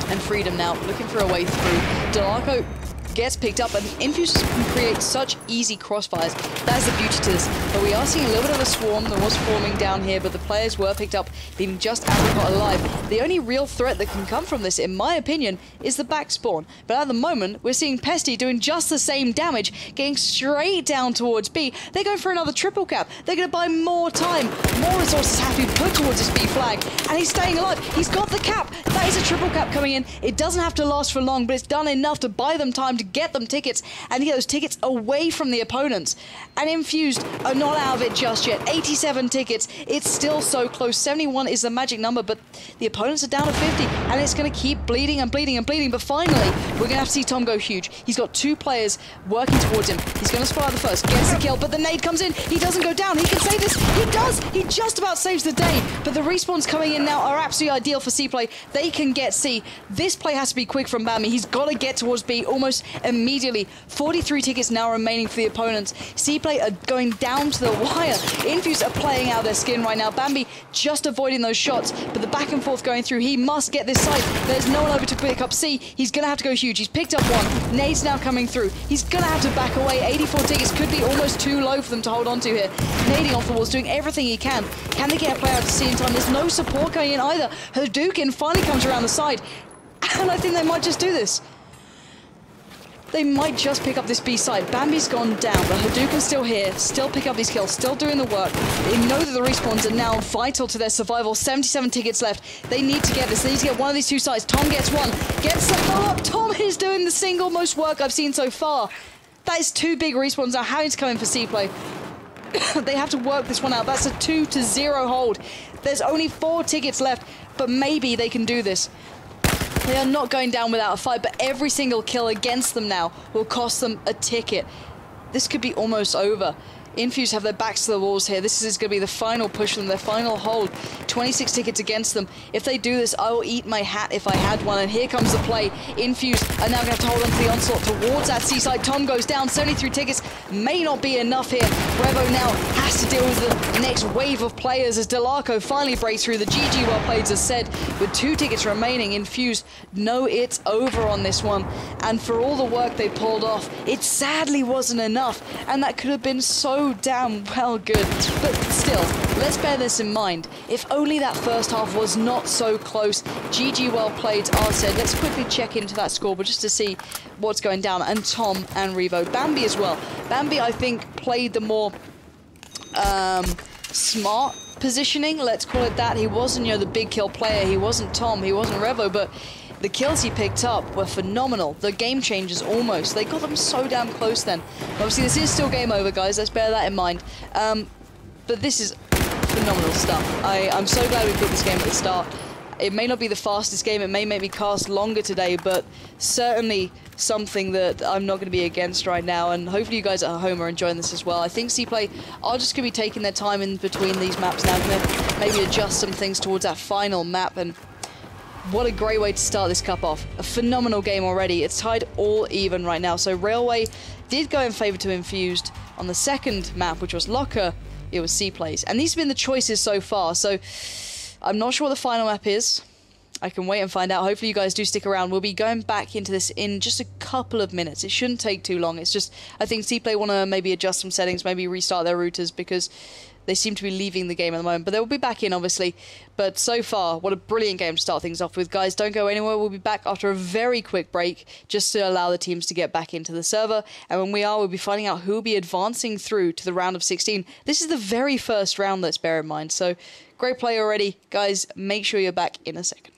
and Freedom now looking for a way through. Delarco gets picked up, and Infused can create such easy crossfires. That's the beauty to this. But we are seeing a little bit of a swarm that was forming down here, but the players were picked up, leaving just Apricot alive. The only real threat that can come from this, in my opinion, is the back spawn. But at the moment, we're seeing Pesty doing just the same damage, getting straight down towards B. They're going for another triple cap. They're going to buy more time. More resources have to be put towards this B flag, and he's staying alive. He's got the cap. That is a triple cap coming in. It doesn't have to last for long, but it's done enough to buy them time to get them tickets and get those tickets away from the opponents. And Infused are not out of it just yet. 87 tickets. It's still so close. 71 is the magic number, but the opponents are down to 50, and it's going to keep bleeding and bleeding and bleeding. But finally, we're going to have to see Tom go huge. He's got 2 players working towards him. He's going to spot out the first, gets the kill, but the nade comes in. He doesn't go down. He can save this. He does. He just about saves the day. But the respawns coming in now are absolutely ideal for CPLAY. They can get C. This play has to be quick from Bambi. He's got to get towards B almost immediately. 43 tickets now remaining for the opponents. CPLAY are going down to the wire. Infused are playing out their skin right now. Bambi just avoiding those shots, but the back and forth going through. He must get this site. There's no one over to pick up C. He's going to have to go huge. He's picked up 1. Nade's now coming through. He's going to have to back away. 84 tickets could be almost too low for them to hold on to here. Nading off the walls, doing everything he can. Can they get a play out to C in time? There's no support going in either. Hadouken finally comes around the side, and I think they might just do this. They might just pick up this B side. Bambi's gone down, but Hadouken's still here, still pick up these kills, still doing the work. They know that the respawns are now vital to their survival. 77 tickets left. They need to get this. They need to get one of these 2 sides. Tom gets 1, gets the follow-up. Tom is doing the single most work I've seen so far. That is 2 big respawns now having to come in for CPLAY. They have to work this one out. That's a 2-0 hold. There's only 4 tickets left, but maybe they can do this. They are not going down without a fight, but every single kill against them now will cost them a ticket. This could be almost over. Infused have their backs to the walls here. This is going to be the final push for them, their final hold. 26 tickets against them. If they do this, I will eat my hat if I had one. And here comes the play. Infused are now going to have to hold on to the onslaught towards that seaside. Tom goes down. 73 tickets may not be enough here. Revo now has to deal with the next wave of players as Delarco finally breaks through. The GG well played, as said, with 2 tickets remaining. Infused know it's over on this one. And for all the work they pulled off, it sadly wasn't enough. And that could have been so damn well good. But still, let's bear this in mind. If only that first half was not so close. GG well played, said. Let's quickly check into that scoreboard just to see what's going down. And Tom and Revo. Bambi as well. Bambi, I think, played the more smart positioning, let's call it that. He wasn't, the big kill player. He wasn't Tom. He wasn't Revo, but the kills he picked up were phenomenal. The game changers almost. They got them so damn close then. Obviously, this is still game over, guys. Let's bear that in mind. But this is phenomenal stuff. I'm so glad we put this game at the start. It may not be the fastest game. It may make me cast longer today, but certainly something that I'm not going to be against right now. And hopefully you guys at home are enjoying this as well. I think CPLAY are just going to be taking their time in between these maps now. Going to maybe adjust some things towards that final map. And what a great way to start this cup off. A phenomenal game already. It's tied all even right now. So Railway did go in favour to Infused. On the second map, which was Locker, it was CPLAY's. And these have been the choices so far. So I'm not sure what the final map is. I can wait and find out. Hopefully you guys do stick around. We'll be going back into this in just a couple of minutes. It shouldn't take too long. It's just, I think CPLAY want to maybe adjust some settings, maybe restart their routers, because they seem to be leaving the game at the moment. But they'll be back in, obviously. But so far, what a brilliant game to start things off with. Guys, don't go anywhere. We'll be back after a very quick break, just to allow the teams to get back into the server. And when we are, we'll be finding out who will be advancing through to the round of 16. This is the very first round, let's bear in mind. So, great play already. Guys, make sure you're back in a second.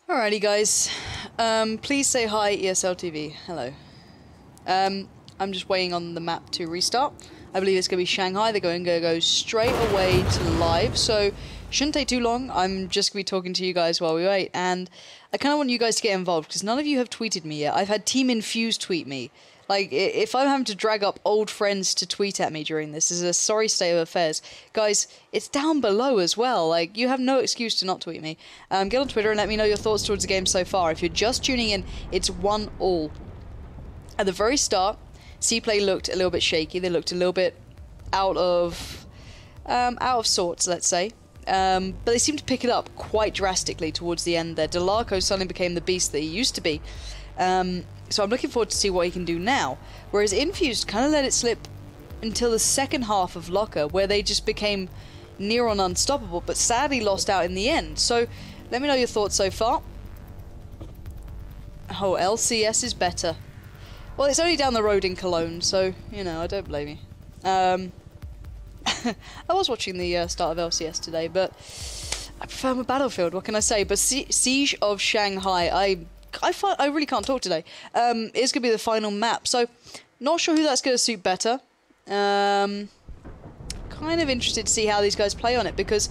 Alrighty guys, please say hi ESL TV, hello. I'm just waiting on the map to restart. I believe it's going to be Shanghai, they're going to go straight away to live, so shouldn't take too long. I'm just going to be talking to you guys while we wait, and I kind of want you guys to get involved, because none of you have tweeted me yet. I've had Team Infused tweet me. Like, if I'm having to drag up old friends to tweet at me during this is a sorry state of affairs. Guys, it's down below as well. Like, you have no excuse to not tweet me. Get on Twitter and let me know your thoughts towards the game so far. If you're just tuning in, it's 1-1. At the very start, CPLAY looked a little bit shaky. They looked a little bit out of sorts, let's say. But they seemed to pick it up quite drastically towards the end there. Delarco suddenly became the beast that he used to be. So I'm looking forward to see what he can do now. Whereas Infused kind of let it slip until the second half of Locker, where they just became near on unstoppable, but sadly lost out in the end. So let me know your thoughts so far. Oh, LCS is better. Well, it's only down the road in Cologne, so, you know, I don't blame you. I was watching the start of LCS today, but I prefer my Battlefield, what can I say? But Siege of Shanghai, I really can't talk today. It's going to be the final map, so not sure who that's going to suit better. Kind of interested to see how these guys play on it, because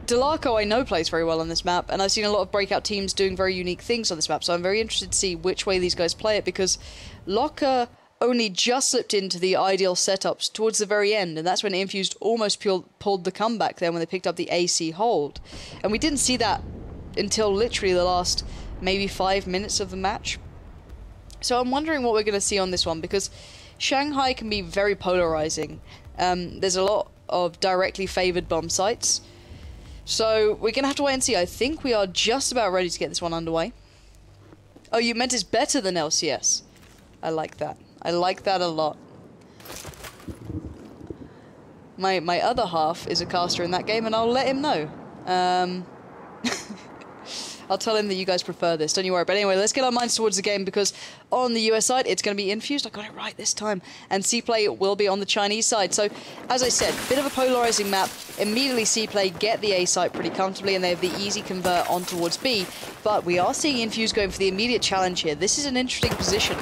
Delarco I know plays very well on this map, and I've seen a lot of breakout teams doing very unique things on this map, so I'm very interested to see which way these guys play it, because Locker only just slipped into the ideal setups towards the very end, and that's when Infused almost pulled the comeback there when they picked up the AC hold. And we didn't see that until literally the last maybe 5 minutes of the match. So I'm wondering what we're going to see on this one, because Shanghai can be very polarizing. There's a lot of directly favored bomb sites. So we're going to have to wait and see. I think we are just about ready to get this one underway. Oh, you meant it's better than LCS. I like that. I like that a lot. My other half is a caster in that game, and I'll let him know. I'll tell him that you guys prefer this, don't you worry. But anyway, let's get our minds towards the game, because on the US side, it's going to be Infused. I got it right this time. And CPLAY will be on the Chinese side. So, as I said, bit of a polarizing map. Immediately CPLAY get the A site pretty comfortably, and they have the easy convert on towards B. But we are seeing Infused going for the immediate challenge here. This is an interesting position.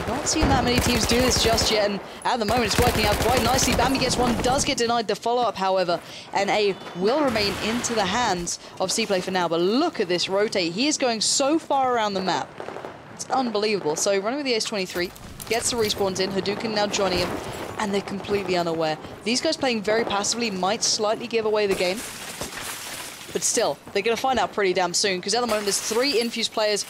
Not seen that many teams do this just yet, and at the moment it's working out quite nicely. Bambi gets one, does get denied the follow-up, however, and A will remain into the hands of CPLAY for now. But look at this rotate. He is going so far around the map. It's unbelievable. So running with the Ace-23, gets the respawns in, Hadouken now joining him, and they're completely unaware. These guys playing very passively might slightly give away the game. But still, they're going to find out pretty damn soon, because at the moment there's 3 Infused players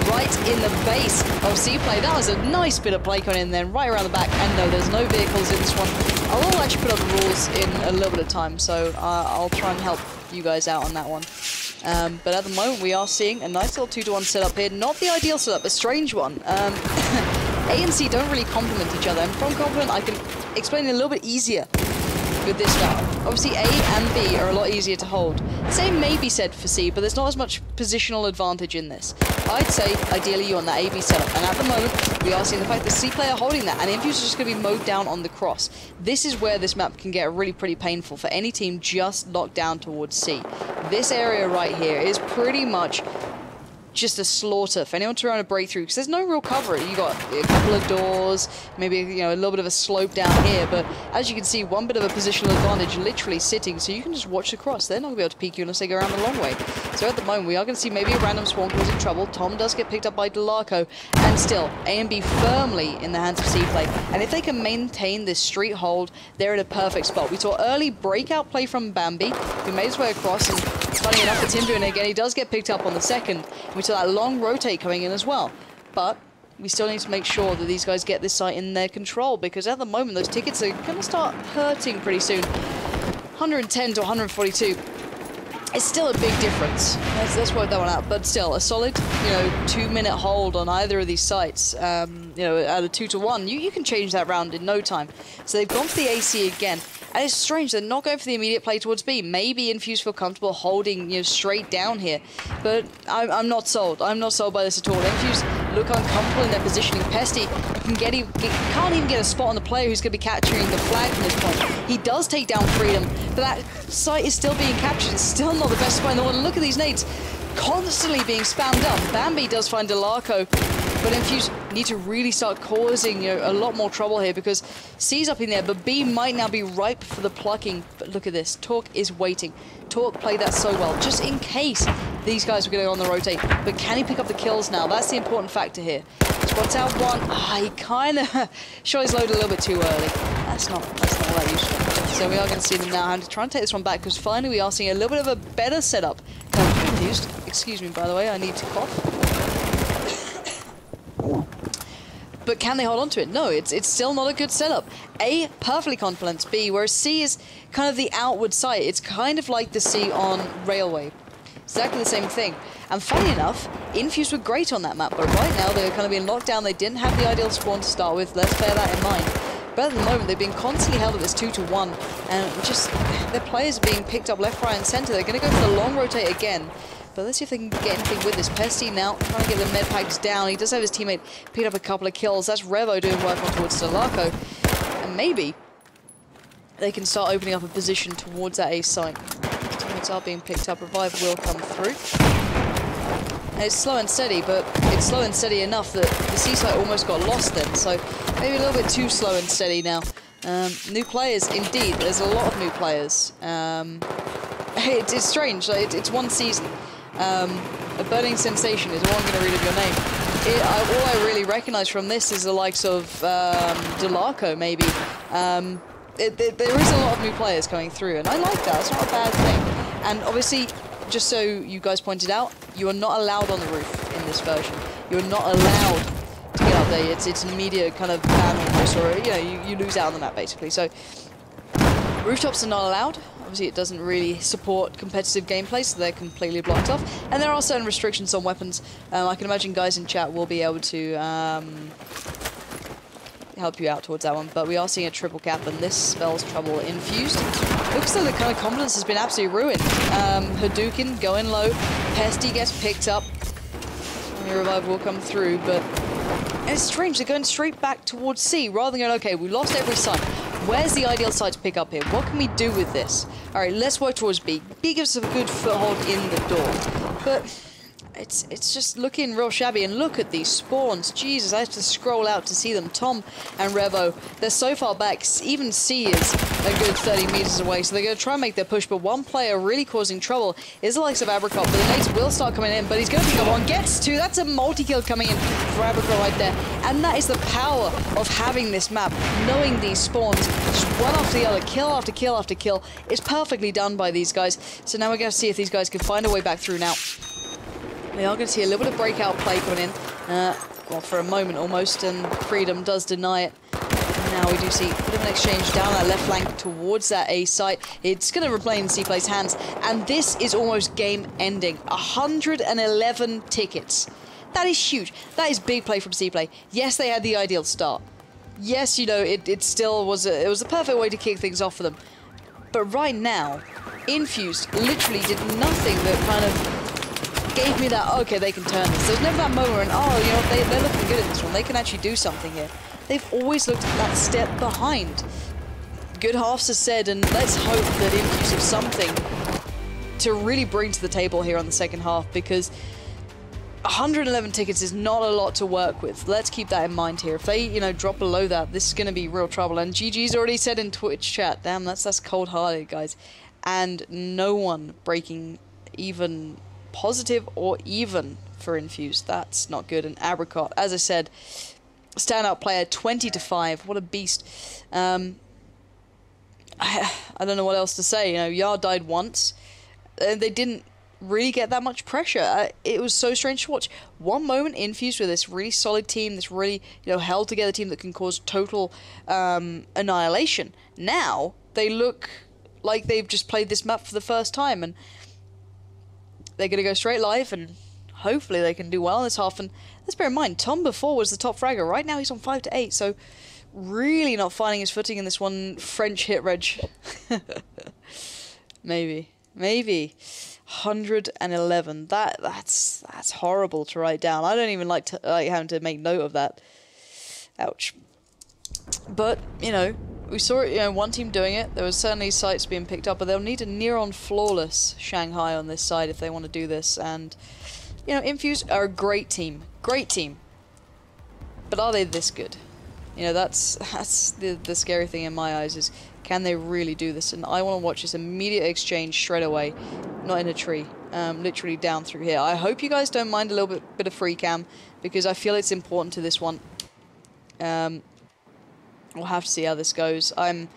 right in the base of CPLAY. That was a nice bit of play coming in there, right around the back. And no, there's no vehicles in this one. I will actually put up the rules in a little bit of time, so I'll try and help you guys out on that one. But at the moment, we are seeing a nice little 2-to-1 setup here. Not the ideal setup, a strange one. A and C don't really complement each other, and from complement, I can explain it a little bit easier with this map. Obviously, A and B are a lot easier to hold. Same may be said for C, but there's not as much positional advantage in this. I'd say, ideally, you want that A-B setup, and at the moment, we are seeing the fact that CPLAY are holding that, and Infused is just going to be mowed down on the cross. This is where this map can get really pretty painful for any team just locked down towards C. This area right here is pretty much just a slaughter for anyone trying to break through, because there's no real cover. You got a couple of doors, maybe, you know, a little bit of a slope down here, but as you can see, one bit of a positional advantage literally sitting, so you can just watch the cross. They're not going to be able to peek you unless they go around the long way. So at the moment, we are going to see maybe a random spawn causing trouble. Tom does get picked up by Delarco, and still, A and B firmly in the hands of CPLAY, and if they can maintain this street hold, they're in a perfect spot. We saw early breakout play from Bambi, who made his way across, and funny enough, it's him doing it again. He does get picked up on the second. We saw that long rotate coming in as well. But we still need to make sure that these guys get this site in their control, because at the moment, those tickets are going to start hurting pretty soon. 110 to 142. It's still a big difference. Let's work that one out. But still, a solid, you know, 2-minute hold on either of these sites. You know, at a 2-to-1, you can change that round in no time. So they've gone for the AC again. And it's strange, they're not going for the immediate play towards B. Maybe Infused feel comfortable holding, you know, straight down here. But I'm not sold. I'm not sold by this at all. Infused look uncomfortable in their positioning. Pesty can't even get a spot on the player who's going to be capturing the flag from this point. He does take down Freedom, but that site is still being captured. It's still not the best spot in the world. Look at these nades constantly being spammed up. Bambi does find Delarco, but Infused need to really start causing, you know, a lot more trouble here, because C's up in there, but B might now be ripe for the plucking. But look at this. Talk is waiting. Talk played that so well, just in case these guys were going to go on the rotate. But can he pick up the kills now? That's the important factor here. Spots out one. He kind of shot his load a little bit too early. That's not all that useful. So we are going to see them now having to try and take this one back, because finally we are seeing a little bit of a better setup. Confused. Excuse me, by the way, I need to cough. But can they hold on to it? No, it's still not a good setup. A perfectly complements B, whereas C is kind of the outward site. It's kind of like the C on Railway. Exactly the same thing. And funny enough, Infused were great on that map, but right now they're kind of being locked down. They didn't have the ideal spawn to start with. Let's bear that in mind. But at the moment, they've been constantly held at this 2-to-1, and just their players are being picked up left, right, and center. They're going to go for the long rotate again. But let's see if they can get anything with this. Pesty now trying to get the med packs down. He does have his teammate pick up a couple of kills. That's Revo doing work on towards Delarco. And maybe they can start opening up a position towards that A site. Teammates are being picked up. Revive will come through. And it's slow and steady, but it's slow and steady enough that the C site almost got lost then. So maybe a little bit too slow and steady now. New players, indeed. There's a lot of new players. It's strange. Like, it's one season. A burning sensation is all I'm going to read of your name. All I really recognise from this is the likes of Delarco, maybe. There is a lot of new players coming through, and I like that. It's not a bad thing. And obviously, just so you guys pointed out, you are not allowed on the roof in this version. You are not allowed to get up there. It's an immediate kind of ban almost, or you lose out on the map basically. So rooftops are not allowed. Obviously, it doesn't really support competitive gameplay, so they're completely blocked off. And there are certain restrictions on weapons. I can imagine guys in chat will be able to help you out towards that one. But we are seeing a triple cap, and this spells trouble. Infused. Looks like the kind of confidence has been absolutely ruined. Hadouken going low. Pesty gets picked up. The revive will come through, but it's strange. They're going straight back towards C rather than going, okay, we lost every site. Where's the ideal site to pick up here? What can we do with this? All right, let's work towards B. B gives us a good foothold in the door, but it's just looking real shabby. And look at these spawns. Jesus, I have to scroll out to see them. Tom and Revo, they're so far back. Even C is a good 30 meters away, so they're going to try and make their push. But one player really causing trouble is the likes of Abricot. But the nades will start coming in, but he's going to pick up one. Gets two. That's a multi-kill coming in for Abricot right there. And that is the power of having this map, knowing these spawns, just one after the other, kill after kill after kill. It's perfectly done by these guys. So now we're going to see if these guys can find a way back through now. We are going to see a little bit of breakout play coming in, well, for a moment almost, and Freedom does deny it. And now we do see a bit of an exchange down that left flank towards that A site. It's going to remain in CPLAY's hands, and this is almost game-ending. 111 tickets. That is huge. That is big play from CPLAY. Yes, they had the ideal start. Yes, you know, it still was a perfect way to kick things off for them. But right now, Infused literally did nothing that kind of gave me that, okay, they can turn this. There's never that moment when, oh, you know, they're looking good at this one. They can actually do something here. They've always looked that step behind. Good halves are said, and let's hope that Infused have something to really bring to the table here on the second half, because 111 tickets is not a lot to work with. Let's keep that in mind here. If they, you know, drop below that, this is going to be real trouble. And GG's already said in Twitch chat, damn, that's cold-hearted, guys. And no one breaking even positive or even for Infused. That's not good. And Abricot, as I said, standout player, 20-5. What a beast. I don't know what else to say. You know, Yard died once. They didn't really get that much pressure. It was so strange to watch. One moment Infused with this really solid team, this really, you know, held together team that can cause total annihilation. Now they look like they've just played this map for the first time, and they're going to go straight live, and hopefully they can do well in this half. And let's bear in mind, Tom before was the top fragger. Right now he's on 5-8, so really not finding his footing in this one French hit reg. Maybe. 111. That's horrible to write down. I don't even like having to make note of that. Ouch. But, you know, we saw it, you know, one team doing it. There was certainly sites being picked up, but they'll need a near-on flawless Shanghai on this side if they want to do this. And, you know, Infused are a great team. Great team. But are they this good? You know, that's the scary thing in my eyes is, can they really do this? And I want to watch this immediate exchange straight away, not in a tree, literally down through here. I hope you guys don't mind a little bit of free cam, because I feel it's important to this one. We'll have to see how this goes. I'm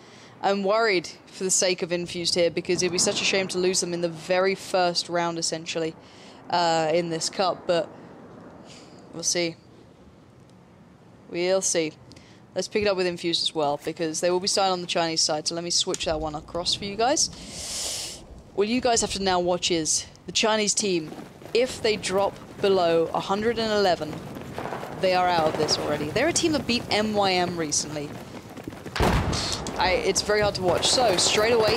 worried for the sake of Infused here, because it'd be such a shame to lose them in the very first round, essentially, in this cup. But we'll see. We'll see. Let's pick it up with Infused as well, because they will be starting on the Chinese side. So let me switch that one across for you guys. What you guys have to now watch is the Chinese team. If they drop below 111, they are out of this already. They're a team that beat MYM recently. it's very hard to watch. So straight away,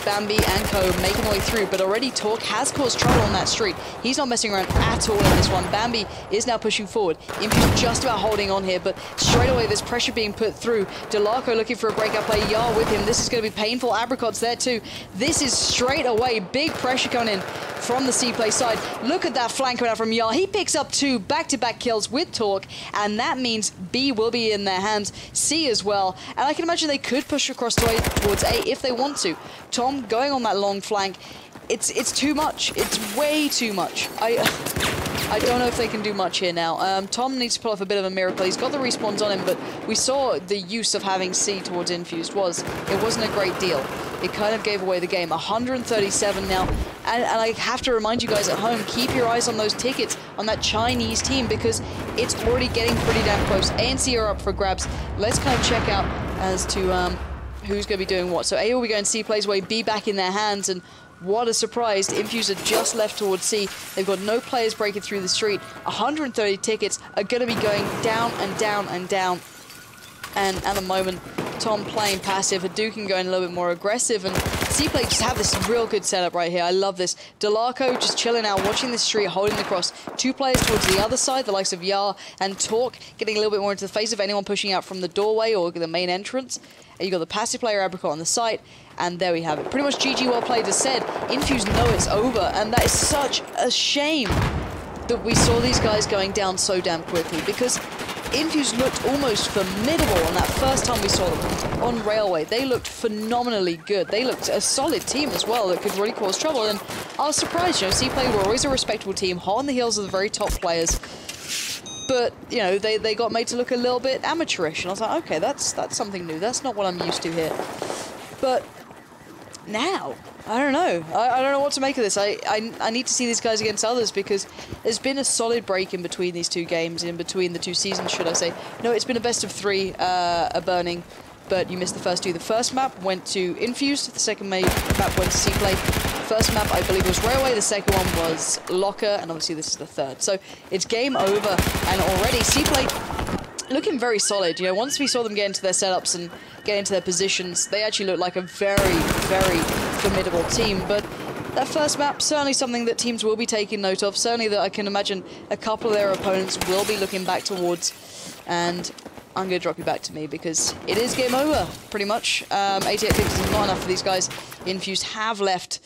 Bambi and Co making their way through, but already Talk has caused trouble on that street. He's not messing around at all in this one. Bambi is now pushing forward. Infused just about holding on here, but straight away there's pressure being put through. Delarco looking for a breakout play. Yar with him. This is going to be painful. Apricots there too. This is straight away big pressure coming in from the CPLAY side. Look at that flank coming out from Yar. He picks up 2 back-to-back kills with Talk, and that means B will be in their hands. C as well, and I can imagine they could push across towards A if they want to. Tom going on that long flank. It's too much. It's way too much. I don't know if they can do much here now. Tom needs to pull off a bit of a miracle. He's got the respawns on him, but we saw the use of having C towards Infused it wasn't a great deal. It kind of gave away the game. 137 now. And I have to remind you guys at home, keep your eyes on those tickets on that Chinese team because it's already getting pretty damn close. A and C are up for grabs. Let's kind of check out as to who's going to be doing what. So A will be going CPLAY's way, B back in their hands, and what a surprise. Infused are just left towards C. They've got no players breaking through the street. 130 tickets are going to be going down and down and down. And at the moment, Tom playing passive, Hadouken going a little bit more aggressive, and CPLAY just have this real good setup right here. I love this. Delarco just chilling out, watching the street, holding the cross. 2 players towards the other side, the likes of Yar and Talk, getting a little bit more into the face of anyone pushing out from the doorway or the main entrance. And you got the passive player Apricot on the site, and there we have it. Pretty much GG, well played. As said, Infused know it's over, and that is such a shame that we saw these guys going down so damn quickly, because Infused looked almost formidable on that first time we saw them on Railway. They looked phenomenally good. They looked a solid team as well that could really cause trouble, and I was surprised. You know, CPLAY were always a respectable team, hot on the heels of the very top players. But, you know, they got made to look a little bit amateurish, and I was like, okay, that's something new. That's not what I'm used to here. But now, I don't know. I don't know what to make of this. I need to see these guys against others because there's been a solid break in between these 2 games, in between the 2 seasons, should I say. No, it's been a best of 3, a burning, but you missed the first 2. The first map went to Infused, the second map went to CPLAY. First map, I believe, was Railway, the second one was Locker, and obviously this is the third. So it's game over, and already CPLAY looking very solid. You know, once we saw them get into their setups and get into their positions, they actually looked like a very, very formidable team. But that first map, certainly something that teams will be taking note of, certainly that I can imagine a couple of their opponents will be looking back towards, and I'm going to drop you back to me because it is game over, pretty much. 88 picks is not enough for these guys. Infused have left.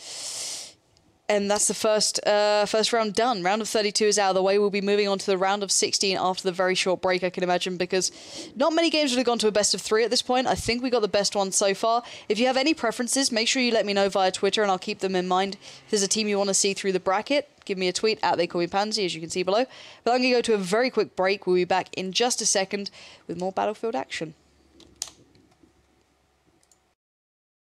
And that's the first round done. Round of 32 is out of the way. We'll be moving on to the round of 16 after the very short break, I can imagine, because not many games would have gone to a best of 3 at this point. I think we got the best one so far. If you have any preferences, make sure you let me know via Twitter, and I'll keep them in mind. If there's a team you want to see through the bracket, give me a tweet at They Call Me Pansy, as you can see below. But I'm going to go to a very quick break. We'll be back in just a second with more Battlefield action.